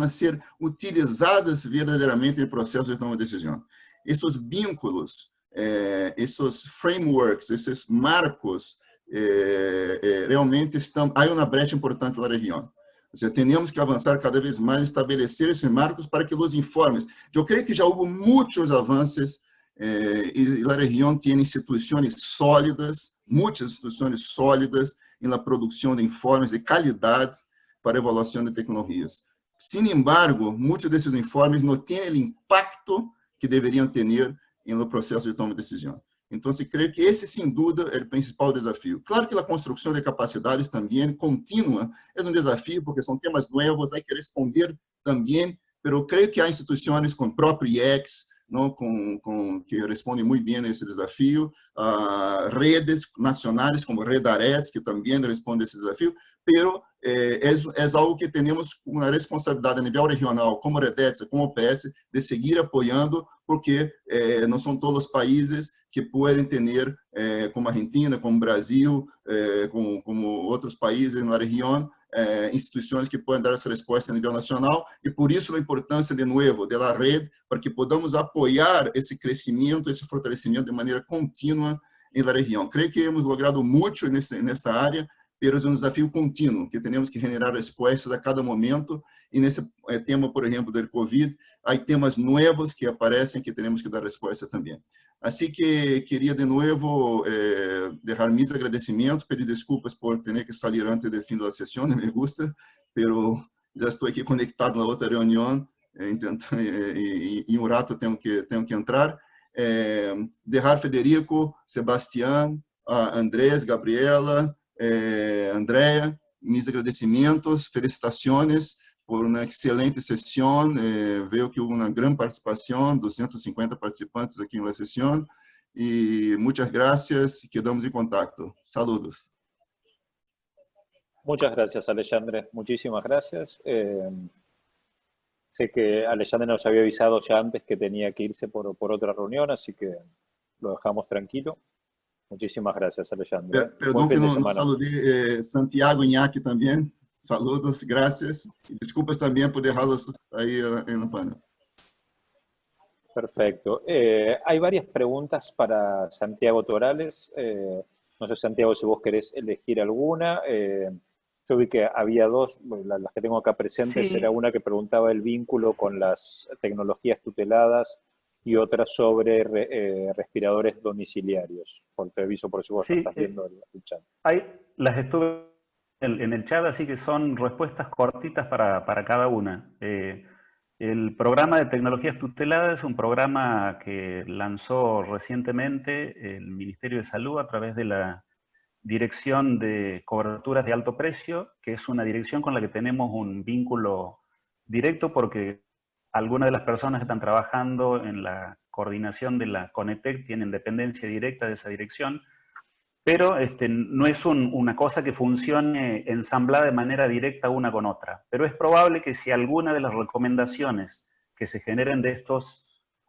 ser utilizadas verdadeiramente no processo de toma de decisão. Esses vínculos, esses frameworks, esses marcos, realmente há uma brecha importante na região. Ou seja, temos que avançar cada vez mais em estabelecer esses marcos para que os informes. Eu creio que já houve muitos avanços e a região tem instituições sólidas, muitas instituições sólidas na produção de informes de qualidade para avaliação de tecnologias. Sin embargo, muitos desses informes não têm o impacto que deveriam ter no processo de toma de decisão. Então, creio que esse, sem dúvida, é o principal desafio. Claro que a construção de capacidades também contínua é um desafio, porque são temas novos, há que responder também, mas creio que há instituições com o próprio IEX, não, que respondem muito bem a esse desafio, redes nacionais como Redaredes, que também respondem a esse desafio, mas é algo que temos uma responsabilidade a nível regional, como Redetes, como OPS, de seguir apoiando, porque não são todos os países que podem ter, como Argentina, como Brasil, como outros países na região, instituições que podem dar essa resposta a nível nacional, e por isso a importância, de novo, da rede, para que podamos apoiar esse crescimento, esse fortalecimento de maneira contínua na região. Creio que hemos logrado muito nessa área, mas é um desafio contínuo, que temos que generar respostas a cada momento, e nesse tema, por exemplo, do Covid, há temas novos que aparecem que temos que dar resposta também. Assim que queria de novo deixar meus agradecimentos, pedir desculpas por ter que sair antes do fim da sessão, me gusta, mas já estou aqui conectado na outra reunião, e um rato tenho que entrar. Deixar Federico, Sebastião, Andrés, Gabriela, Andrea, meus agradecimentos, felicitações por uma excelente sessão. Veio que houve uma grande participação, 250 participantes aqui na sessão, e muitas graças, quedamos em contato. Saludos. Muchas gracias, Alexandre. Muchísimas gracias. Sé que Alexandre nos había avisado ya antes que tenía que irse por otra reunión, así que lo dejamos tranquilo. Muchísimas gracias, Alexandre. Perdão que não saludei Santiago Iñaki também. Saludos, gracias. Desculpas também por deixá-los aí no panel. Perfecto. Hay varias preguntas para Santiago Torales. No sé, Santiago, si vos querés elegir alguna. Yo vi que había dos, las que tengo acá presentes, sí. Era una que preguntaba el vínculo con las tecnologías tuteladas y otra sobre respiradores domiciliarios. Te aviso por si vos estás viendo el chat. Las estuve en el chat, así que son respuestas cortitas para cada una. El programa de tecnologías tuteladas es un programa que lanzó recientemente el Ministerio de Salud a través de la Dirección de Coberturas de Alto Precio, que es una dirección con la que tenemos un vínculo directo porque algunas de las personas que están trabajando en la coordinación de la CONETEC tienen dependencia directa de esa dirección, pero no es una cosa que funcione ensamblada de manera directa una con otra. Pero es probable que si alguna de las recomendaciones que se generen de estos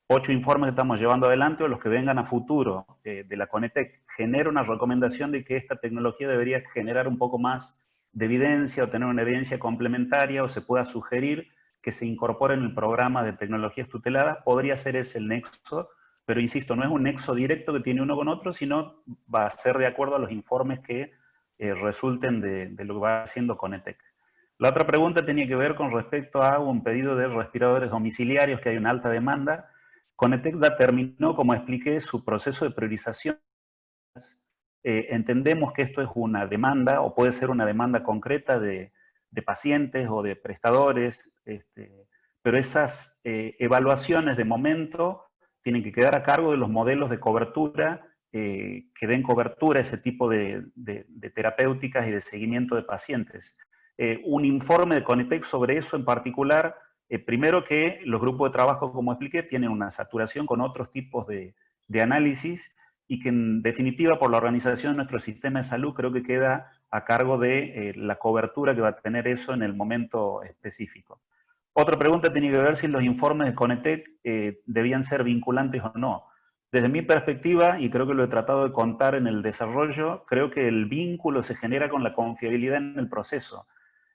8 informes que estamos llevando adelante o los que vengan a futuro de la CONETEC genera una recomendación de que esta tecnología debería generar un poco más de evidencia o tener una evidencia complementaria o se pueda sugerir que se incorpore en el programa de tecnologías tuteladas, podría ser ese el nexo, pero insisto, no es un nexo directo que tiene uno con otro, sino va a ser de acuerdo a los informes que resulten de lo que va haciendo CONETEC. La otra pregunta tenía que ver con respecto a un pedido de respiradores domiciliarios, que hay una alta demanda. CONETEC ya terminó, como expliqué, su proceso de priorización. Entendemos que esto es una demanda, o puede ser una demanda concreta de pacientes o de prestadores, pero esas evaluaciones de momento tienen que quedar a cargo de los modelos de cobertura que den cobertura a ese tipo de terapéuticas y de seguimiento de pacientes. Un informe de CONETEC sobre eso en particular, primero que los grupos de trabajo, como expliqué, tienen una saturación con otros tipos de análisis y que en definitiva por la organización de nuestro sistema de salud creo que queda a cargo de la cobertura que va a tener eso en el momento específico. Otra pregunta tiene que ver si los informes de Conetec debían ser vinculantes o no. Desde mi perspectiva, y creo que lo he tratado de contar en el desarrollo, creo que el vínculo se genera con la confiabilidad en el proceso.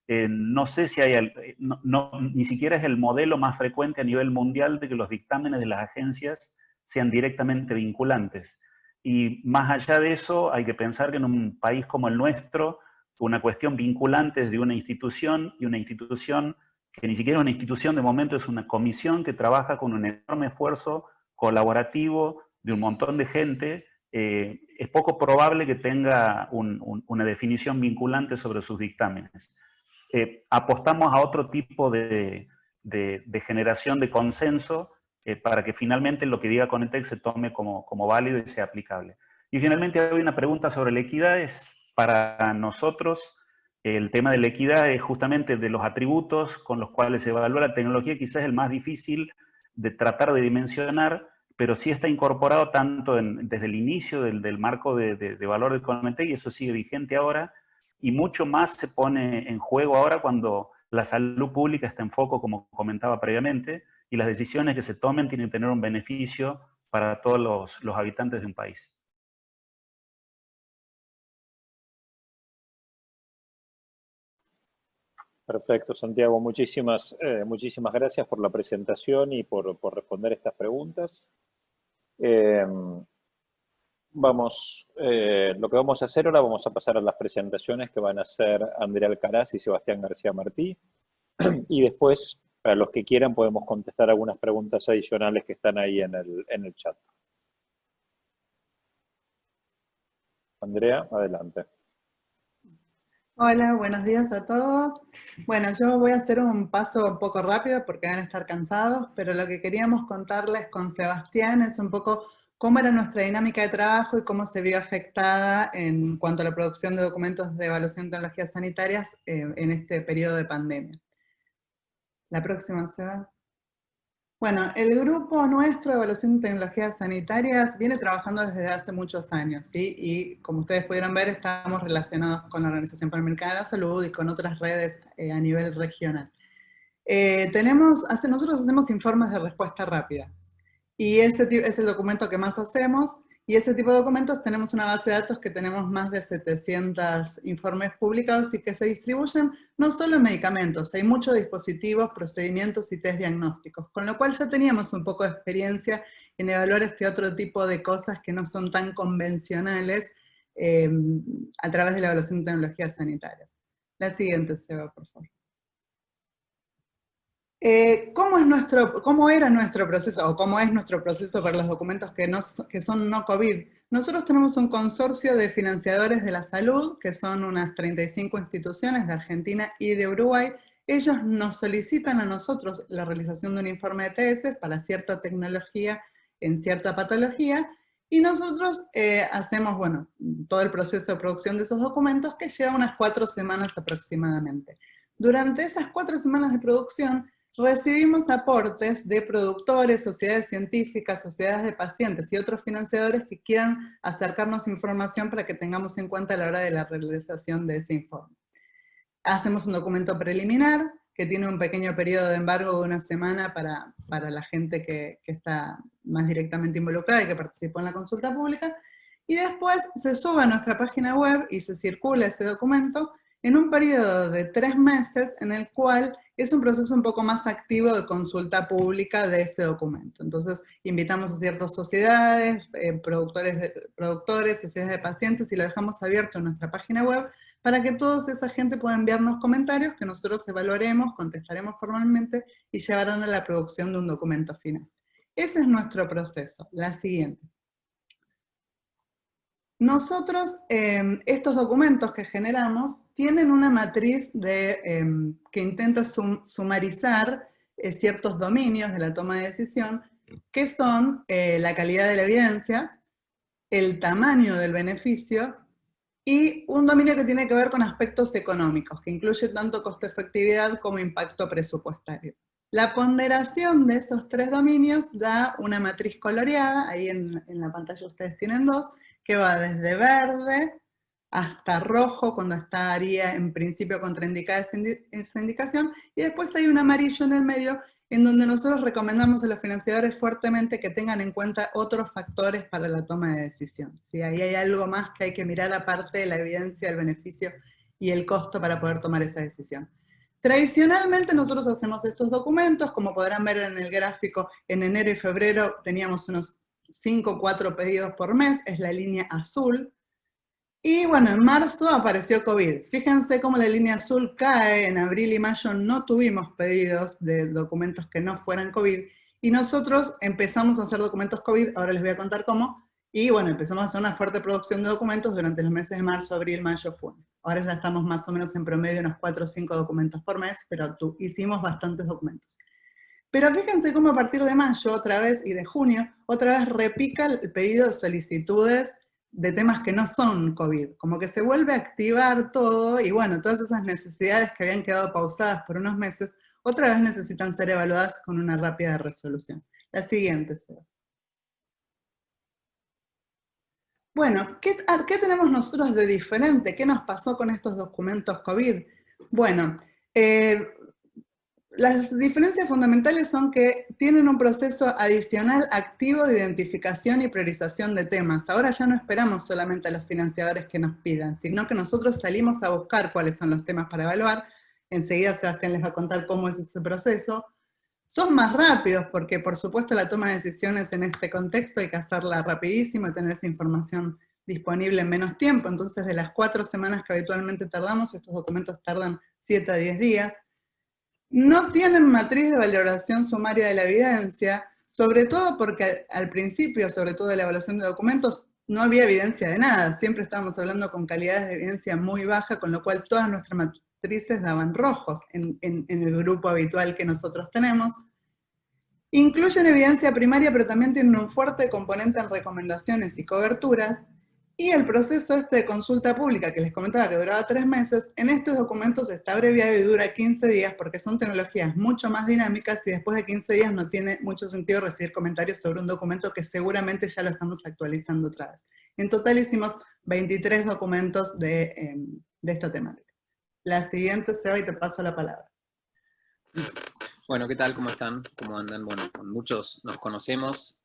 No sé si hay, ni siquiera es el modelo más frecuente a nivel mundial de que los dictámenes de las agencias sean directamente vinculantes. Y más allá de eso, hay que pensar que en un país como el nuestro, una cuestión vinculante es de una institución, y una institución que ni siquiera es una institución de momento, es una comisión que trabaja con un enorme esfuerzo colaborativo de un montón de gente, es poco probable que tenga una definición vinculante sobre sus dictámenes. Apostamos a otro tipo de generación de consenso para que finalmente lo que diga Conetec se tome como válido y sea aplicable. Y finalmente hay una pregunta sobre la equidad. Para nosotros el tema de la equidad es justamente de los atributos con los cuales se evalúa la tecnología, quizás el más difícil de tratar de dimensionar, pero sí está incorporado tanto desde el inicio del marco de valor de Conetec, y eso sigue vigente ahora, y mucho más se pone en juego ahora cuando la salud pública está en foco, como comentaba previamente, y las decisiones que se tomen tienen que tener un beneficio para todos los habitantes de un país. Perfecto, Santiago. Muchísimas gracias por la presentación y por responder estas preguntas. Lo que vamos a hacer ahora, vamos a pasar a las presentaciones que van a hacer Andrea Alcaraz y Sebastián García Martí. Y después, para los que quieran, podemos contestar algunas preguntas adicionales que están ahí en el chat. Andrea, adelante. Hola, buenos días a todos. Bueno, yo voy a hacer un paso un poco rápido porque van a estar cansados, pero lo que queríamos contarles con Sebastián es un poco cómo era nuestra dinámica de trabajo y cómo se vio afectada en cuanto a la producción de documentos de evaluación de tecnologías sanitarias en este periodo de pandemia. La próxima, Seba. Bueno, el grupo nuestro de evaluación de tecnologías sanitarias viene trabajando desde hace muchos años, ¿sí? Y como ustedes pudieron ver, estamos relacionados con la Organización Panamericana de la Salud y con otras redes a nivel regional. Nosotros hacemos informes de respuesta rápida, y ese es el documento que más hacemos, y ese tipo de documentos tenemos una base de datos que tenemos más de 700 informes publicados y que se distribuyen no solo en medicamentos, hay muchos dispositivos, procedimientos y test diagnósticos, con lo cual ya teníamos un poco de experiencia en evaluar este otro tipo de cosas que no son tan convencionales a través de la evaluación de tecnologías sanitarias. La siguiente, Seba, por favor. ¿Cómo era nuestro proceso, o cómo es nuestro proceso para los documentos que son no COVID? Nosotros tenemos un consorcio de financiadores de la salud, que son unas 35 instituciones de Argentina y de Uruguay. Ellos nos solicitan a nosotros la realización de un informe de TS para cierta tecnología en cierta patología, y nosotros hacemos, bueno, todo el proceso de producción de esos documentos, que lleva unas 4 semanas aproximadamente. Durante esas 4 semanas de producción, recibimos aportes de productores, sociedades científicas, sociedades de pacientes y otros financiadores que quieran acercarnos información para que tengamos en cuenta a la hora de la realización de ese informe. Hacemos un documento preliminar que tiene un pequeño periodo de embargo de 1 semana para la gente que está más directamente involucrada y que participó en la consulta pública, y después se sube a nuestra página web y se circula ese documento en un periodo de 3 meses en el cual es un proceso un poco más activo de consulta pública de ese documento. Entonces, invitamos a ciertas sociedades, productores, sociedades de pacientes, y lo dejamos abierto en nuestra página web para que toda esa gente pueda enviarnos comentarios que nosotros evaluaremos, contestaremos formalmente y llevarán a la producción de un documento final. Ese es nuestro proceso. La siguiente. Nosotros, estos documentos que generamos, tienen una matriz que intenta sumarizar ciertos dominios de la toma de decisión, que son la calidad de la evidencia, el tamaño del beneficio, y un dominio que tiene que ver con aspectos económicos, que incluye tanto costo-efectividad como impacto presupuestario. La ponderación de esos 3 dominios da una matriz coloreada, ahí en la pantalla ustedes tienen 2, que va desde verde hasta rojo cuando estaría en principio contraindicada esa indicación, y después hay un amarillo en el medio en donde nosotros recomendamos a los financiadores fuertemente que tengan en cuenta otros factores para la toma de decisión. ¿Sí? Ahí hay algo más que hay que mirar aparte de la evidencia, el beneficio y el costo para poder tomar esa decisión. Tradicionalmente nosotros hacemos estos documentos, como podrán ver en el gráfico, en enero y febrero teníamos unos 5 o 4 pedidos por mes, es la línea azul. Y bueno, en marzo apareció COVID. Fíjense cómo la línea azul cae, en abril y mayo no tuvimos pedidos de documentos que no fueran COVID, y nosotros empezamos a hacer documentos COVID, ahora les voy a contar cómo, y bueno, empezamos a hacer una fuerte producción de documentos durante los meses de marzo, abril, mayo, junio. Ahora ya estamos más o menos en promedio unos 4 o 5 documentos por mes, pero hicimos bastantes documentos. Pero fíjense cómo a partir de mayo, otra vez, y de junio, otra vez repica el pedido de solicitudes de temas que no son COVID, como que se vuelve a activar todo, y bueno, todas esas necesidades que habían quedado pausadas por unos meses, otra vez necesitan ser evaluadas con una rápida resolución. La siguiente, Seba. Bueno, ¿qué tenemos nosotros de diferente? ¿Qué nos pasó con estos documentos COVID? Bueno, las diferencias fundamentales son que tienen un proceso adicional activo de identificación y priorización de temas. Ahora ya no esperamos solamente a los financiadores que nos pidan, sino que nosotros salimos a buscar cuáles son los temas para evaluar. Enseguida Sebastián les va a contar cómo es ese proceso. Son más rápidos porque, por supuesto, la toma de decisiones en este contexto hay que hacerla rapidísimo y tener esa información disponible en menos tiempo. Entonces, de las 4 semanas que habitualmente tardamos, estos documentos tardan 7 a 10 días. No tienen matriz de valoración sumaria de la evidencia, sobre todo porque al principio, sobre todo de la evaluación de documentos, no había evidencia de nada. Siempre estábamos hablando con calidades de evidencia muy baja, con lo cual todas nuestras matrices daban rojos en el grupo habitual que nosotros tenemos. Incluyen evidencia primaria, pero también tienen un fuerte componente en recomendaciones y coberturas. Y el proceso de consulta pública que les comentaba que duraba 3 meses, en estos documentos está abreviado y dura 15 días porque son tecnologías mucho más dinámicas y después de 15 días no tiene mucho sentido recibir comentarios sobre un documento que seguramente ya lo estamos actualizando otra vez. En total hicimos 23 documentos de esta temática. La siguiente, Seba, y te paso la palabra. Bueno, ¿qué tal? ¿Cómo están? ¿Cómo andan? Bueno, con muchos nos conocemos.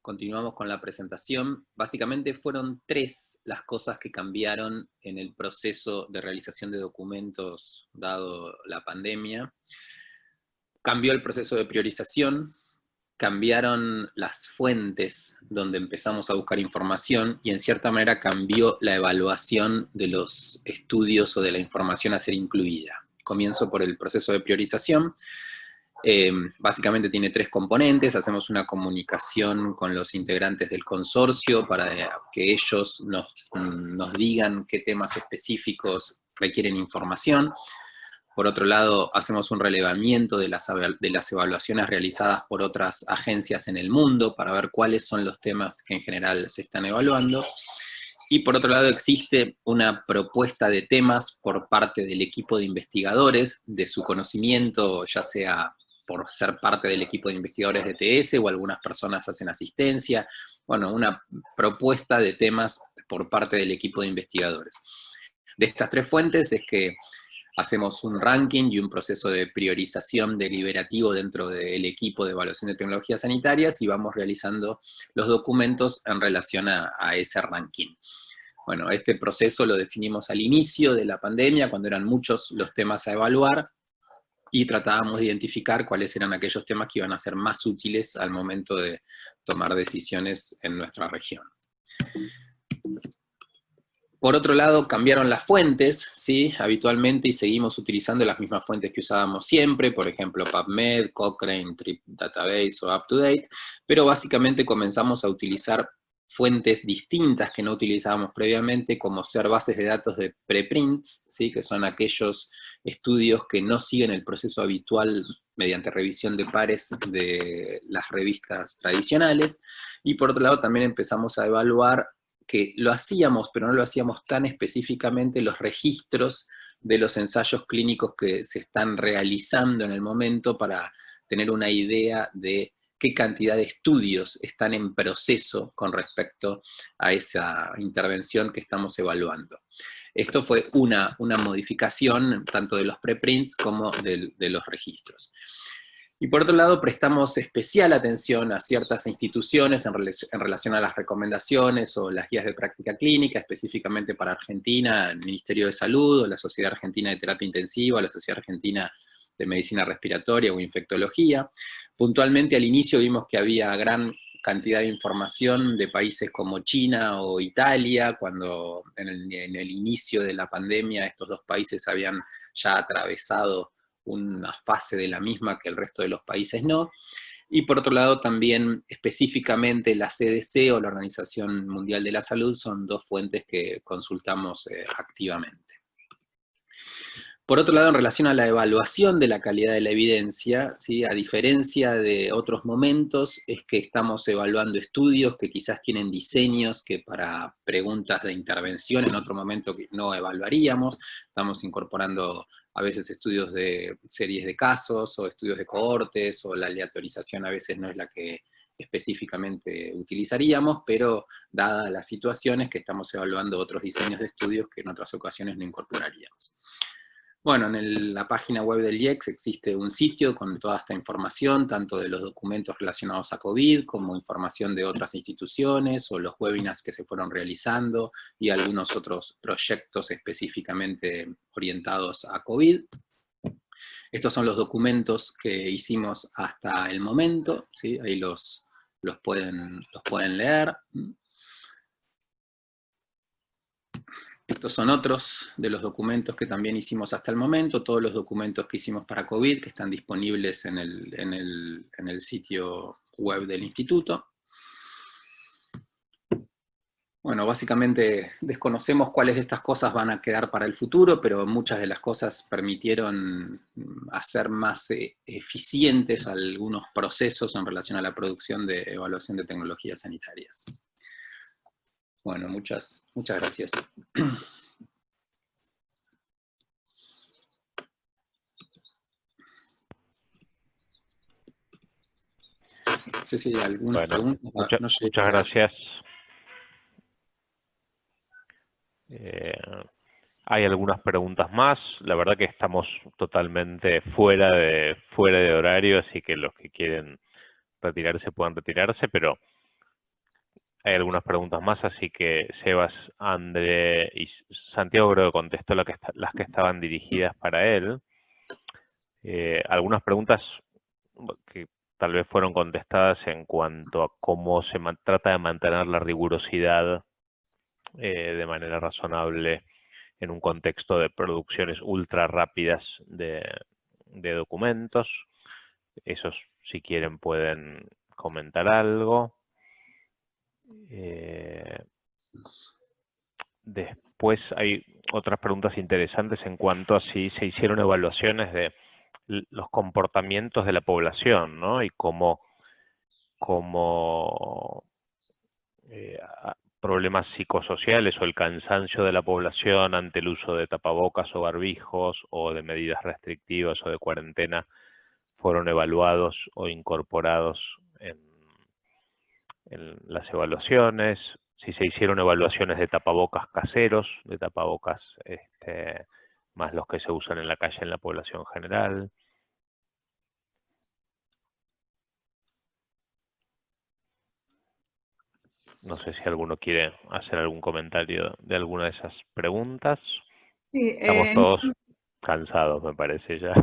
Continuamos con la presentación. Básicamente fueron 3 las cosas que cambiaron en el proceso de realización de documentos dado la pandemia. Cambió el proceso de priorización, cambiaron las fuentes donde empezamos a buscar información y en cierta manera cambió la evaluación de los estudios o de la información a ser incluida. Comienzo por el proceso de priorización. Básicamente tiene 3 componentes. Hacemos una comunicación con los integrantes del consorcio para que ellos nos digan qué temas específicos requieren información. Por otro lado, hacemos un relevamiento de las evaluaciones realizadas por otras agencias en el mundo para ver cuáles son los temas que en general se están evaluando. Y por otro lado existe una propuesta de temas por parte del equipo de investigadores, de su conocimiento, ya sea por ser parte del equipo de investigadores de TS, o algunas personas hacen asistencia, bueno, una propuesta de temas por parte del equipo de investigadores. De estas 3 fuentes es que hacemos un ranking y un proceso de priorización deliberativo dentro del equipo de evaluación de tecnologías sanitarias y vamos realizando los documentos en relación a ese ranking. Bueno, este proceso lo definimos al inicio de la pandemia, cuando eran muchos los temas a evaluar, y tratábamos de identificar cuáles eran aquellos temas que iban a ser más útiles al momento de tomar decisiones en nuestra región. Por otro lado, cambiaron las fuentes, ¿sí? Habitualmente, y seguimos utilizando las mismas fuentes que usábamos siempre, por ejemplo, PubMed, Cochrane, Trip Database o UpToDate, pero básicamente comenzamos a utilizar fuentes distintas que no utilizábamos previamente, como ser bases de datos de preprints, ¿sí? Que son aquellos estudios que no siguen el proceso habitual mediante revisión de pares de las revistas tradicionales, y por otro lado también empezamos a evaluar, que lo hacíamos, pero no lo hacíamos tan específicamente, los registros de los ensayos clínicos que se están realizando en el momento para tener una idea de qué cantidad de estudios están en proceso con respecto a esa intervención que estamos evaluando. Esto fue una modificación tanto de los preprints como de los registros. Y por otro lado, prestamos especial atención a ciertas instituciones en relación a las recomendaciones o las guías de práctica clínica, específicamente para Argentina, el Ministerio de Salud, o la Sociedad Argentina de Terapia Intensiva, o la Sociedad Argentina de Medicina Respiratoria o Infectología. Puntualmente al inicio vimos que había gran cantidad de información de países como China o Italia, cuando en el inicio de la pandemia estos dos países habían ya atravesado una fase de la misma que el resto de los países no. Y por otro lado también específicamente la CDC o la Organización Mundial de la Salud son dos fuentes que consultamos activamente. Por otro lado, en relación a la evaluación de la calidad de la evidencia, ¿sí? A diferencia de otros momentos, es que estamos evaluando estudios que quizás tienen diseños que para preguntas de intervención en otro momento que no evaluaríamos. Estamos incorporando a veces estudios de series de casos, o estudios de cohortes, o la aleatorización a veces no es la que específicamente utilizaríamos, pero dadas las situaciones que estamos evaluando otros diseños de estudios que en otras ocasiones no incorporaríamos. Bueno, en la página web del IECS existe un sitio con toda esta información, tanto de los documentos relacionados a COVID, como información de otras instituciones, o los webinars que se fueron realizando, y algunos otros proyectos específicamente orientados a COVID. Estos son los documentos que hicimos hasta el momento, ¿sí? Ahí los pueden leer. Estos son otros de los documentos que también hicimos hasta el momento, todos los documentos que hicimos para COVID, que están disponibles en el sitio web del instituto. Bueno, básicamente desconocemos cuáles de estas cosas van a quedar para el futuro, pero muchas de las cosas permitieron hacer más eficientes algunos procesos en relación a la producción de evaluación de tecnologías sanitarias. Bueno, muchas gracias. No sé si hay algunas preguntas. Muchas gracias. Hay algunas preguntas más. La verdad que estamos totalmente fuera de horario, así que los que quieren retirarse puedan retirarse, pero hay algunas preguntas más, así que Sebas, André y Santiago creo que contestó las que estaban dirigidas para él. Algunas preguntas que tal vez fueron contestadas en cuanto a cómo se trata de mantener la rigurosidad de manera razonable en un contexto de producciones ultra rápidas de documentos. Esos, si quieren, pueden comentar algo. Después hay otras preguntas interesantes en cuanto a si se hicieron evaluaciones de los comportamientos de la población, ¿no? Y cómo problemas psicosociales o el cansancio de la población ante el uso de tapabocas o barbijos o de medidas restrictivas o de cuarentena fueron evaluados o incorporados en las evaluaciones, si se hicieron evaluaciones de tapabocas caseros, de tapabocas más los que se usan en la calle en la población general. No sé si alguno quiere hacer algún comentario de alguna de esas preguntas. Sí, estamos todos cansados, me parece ya.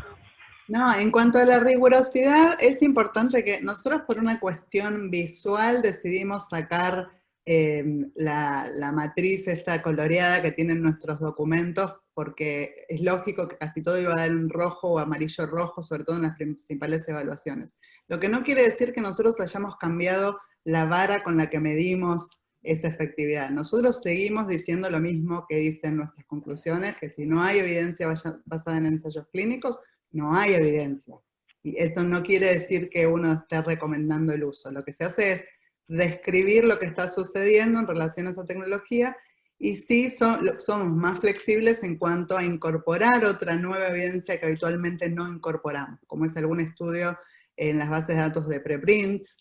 No, en cuanto a la rigurosidad, es importante que nosotros por una cuestión visual decidimos sacar la matriz esta coloreada que tienen nuestros documentos, porque es lógico que casi todo iba a dar un rojo o amarillo rojo, sobre todo en las principales evaluaciones. Lo que no quiere decir que nosotros hayamos cambiado la vara con la que medimos esa efectividad. Nosotros seguimos diciendo lo mismo que dicen nuestras conclusiones, que si no hay evidencia basada en ensayos clínicos, no hay evidencia. Y eso no quiere decir que uno esté recomendando el uso. Lo que se hace es describir lo que está sucediendo en relación a esa tecnología, y sí somos más flexibles en cuanto a incorporar otra nueva evidencia que habitualmente no incorporamos, como es algún estudio en las bases de datos de preprints,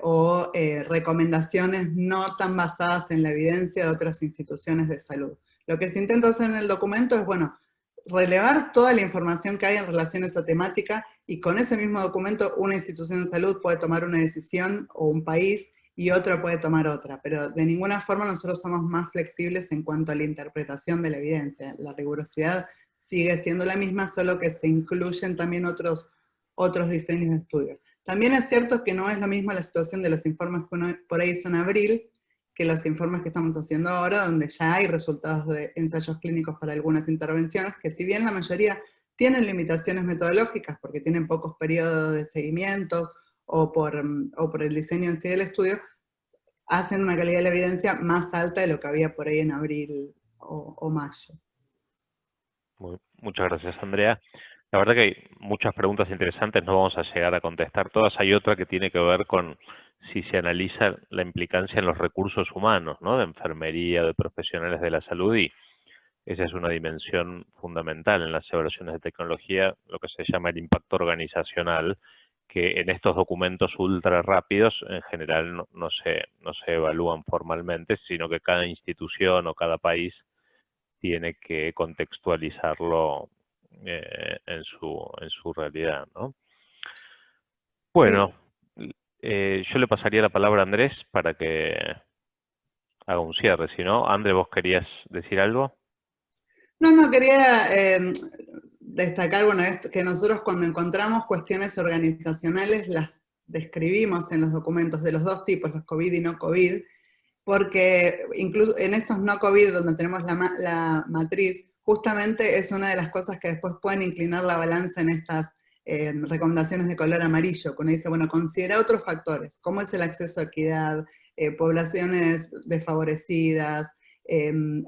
o recomendaciones no tan basadas en la evidencia de otras instituciones de salud. Lo que se intenta hacer en el documento es, bueno, relevar toda la información que hay en relación a esa temática, y con ese mismo documento una institución de salud puede tomar una decisión, o un país, y otra puede tomar otra, pero de ninguna forma nosotros somos más flexibles en cuanto a la interpretación de la evidencia. La rigurosidad sigue siendo la misma, solo que se incluyen también otros diseños de estudio. También es cierto que no es lo mismo la situación de los informes que uno por ahí hizo en abril, que los informes que estamos haciendo ahora, donde ya hay resultados de ensayos clínicos para algunas intervenciones, que si bien la mayoría tienen limitaciones metodológicas, porque tienen pocos periodos de seguimiento, o por el diseño en sí del estudio, hacen una calidad de la evidencia más alta de lo que había por ahí en abril o mayo. Muchas gracias, Andrea. La verdad que hay muchas preguntas interesantes, no vamos a llegar a contestar todas. Hay otra que tiene que ver con si se analiza la implicancia en los recursos humanos, ¿no? De enfermería, de profesionales de la salud, y esa es una dimensión fundamental en las evaluaciones de tecnología, lo que se llama el impacto organizacional, que en estos documentos ultra rápidos en general no se evalúan formalmente, sino que cada institución o cada país tiene que contextualizarlo en su realidad, ¿no? Bueno, sí. Yo le pasaría la palabra a Andrés para que haga un cierre. Si no, Andrés, ¿vos querías decir algo? No, quería destacar, bueno, que nosotros cuando encontramos cuestiones organizacionales las describimos en los documentos de los dos tipos, los COVID y no COVID, porque incluso en estos no COVID, donde tenemos la matriz, justamente es una de las cosas que después pueden inclinar la balanza en estas recomendaciones de color amarillo, cuando dice, bueno, considera otros factores, como es el acceso a equidad, poblaciones desfavorecidas,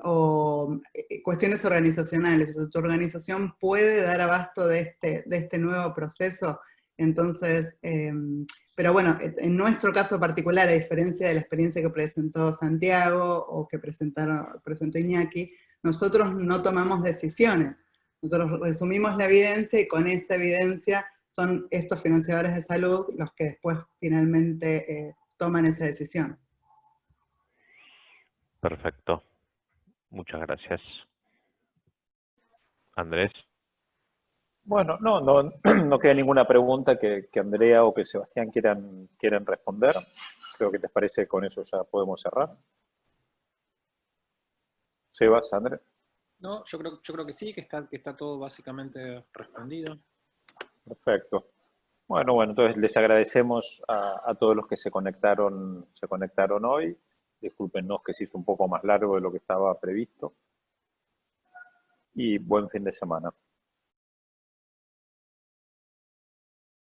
o cuestiones organizacionales. O sea, tu organización puede dar abasto de este nuevo proceso. Entonces, pero bueno, en nuestro caso particular, a diferencia de la experiencia que presentó Santiago o que presentó Iñaki, nosotros no tomamos decisiones. Nosotros resumimos la evidencia, y con esa evidencia son estos financiadores de salud los que después finalmente toman esa decisión. Perfecto. Muchas gracias. Andrés. Bueno, no queda ninguna pregunta que Andrea o que Sebastián quieran responder. Creo que les parece que con eso ya podemos cerrar. Sebas, Andrés. No, yo creo que sí, que está todo básicamente respondido. Perfecto. Bueno, entonces les agradecemos a todos los que se conectaron hoy. Discúlpenos que se hizo un poco más largo de lo que estaba previsto. Y buen fin de semana.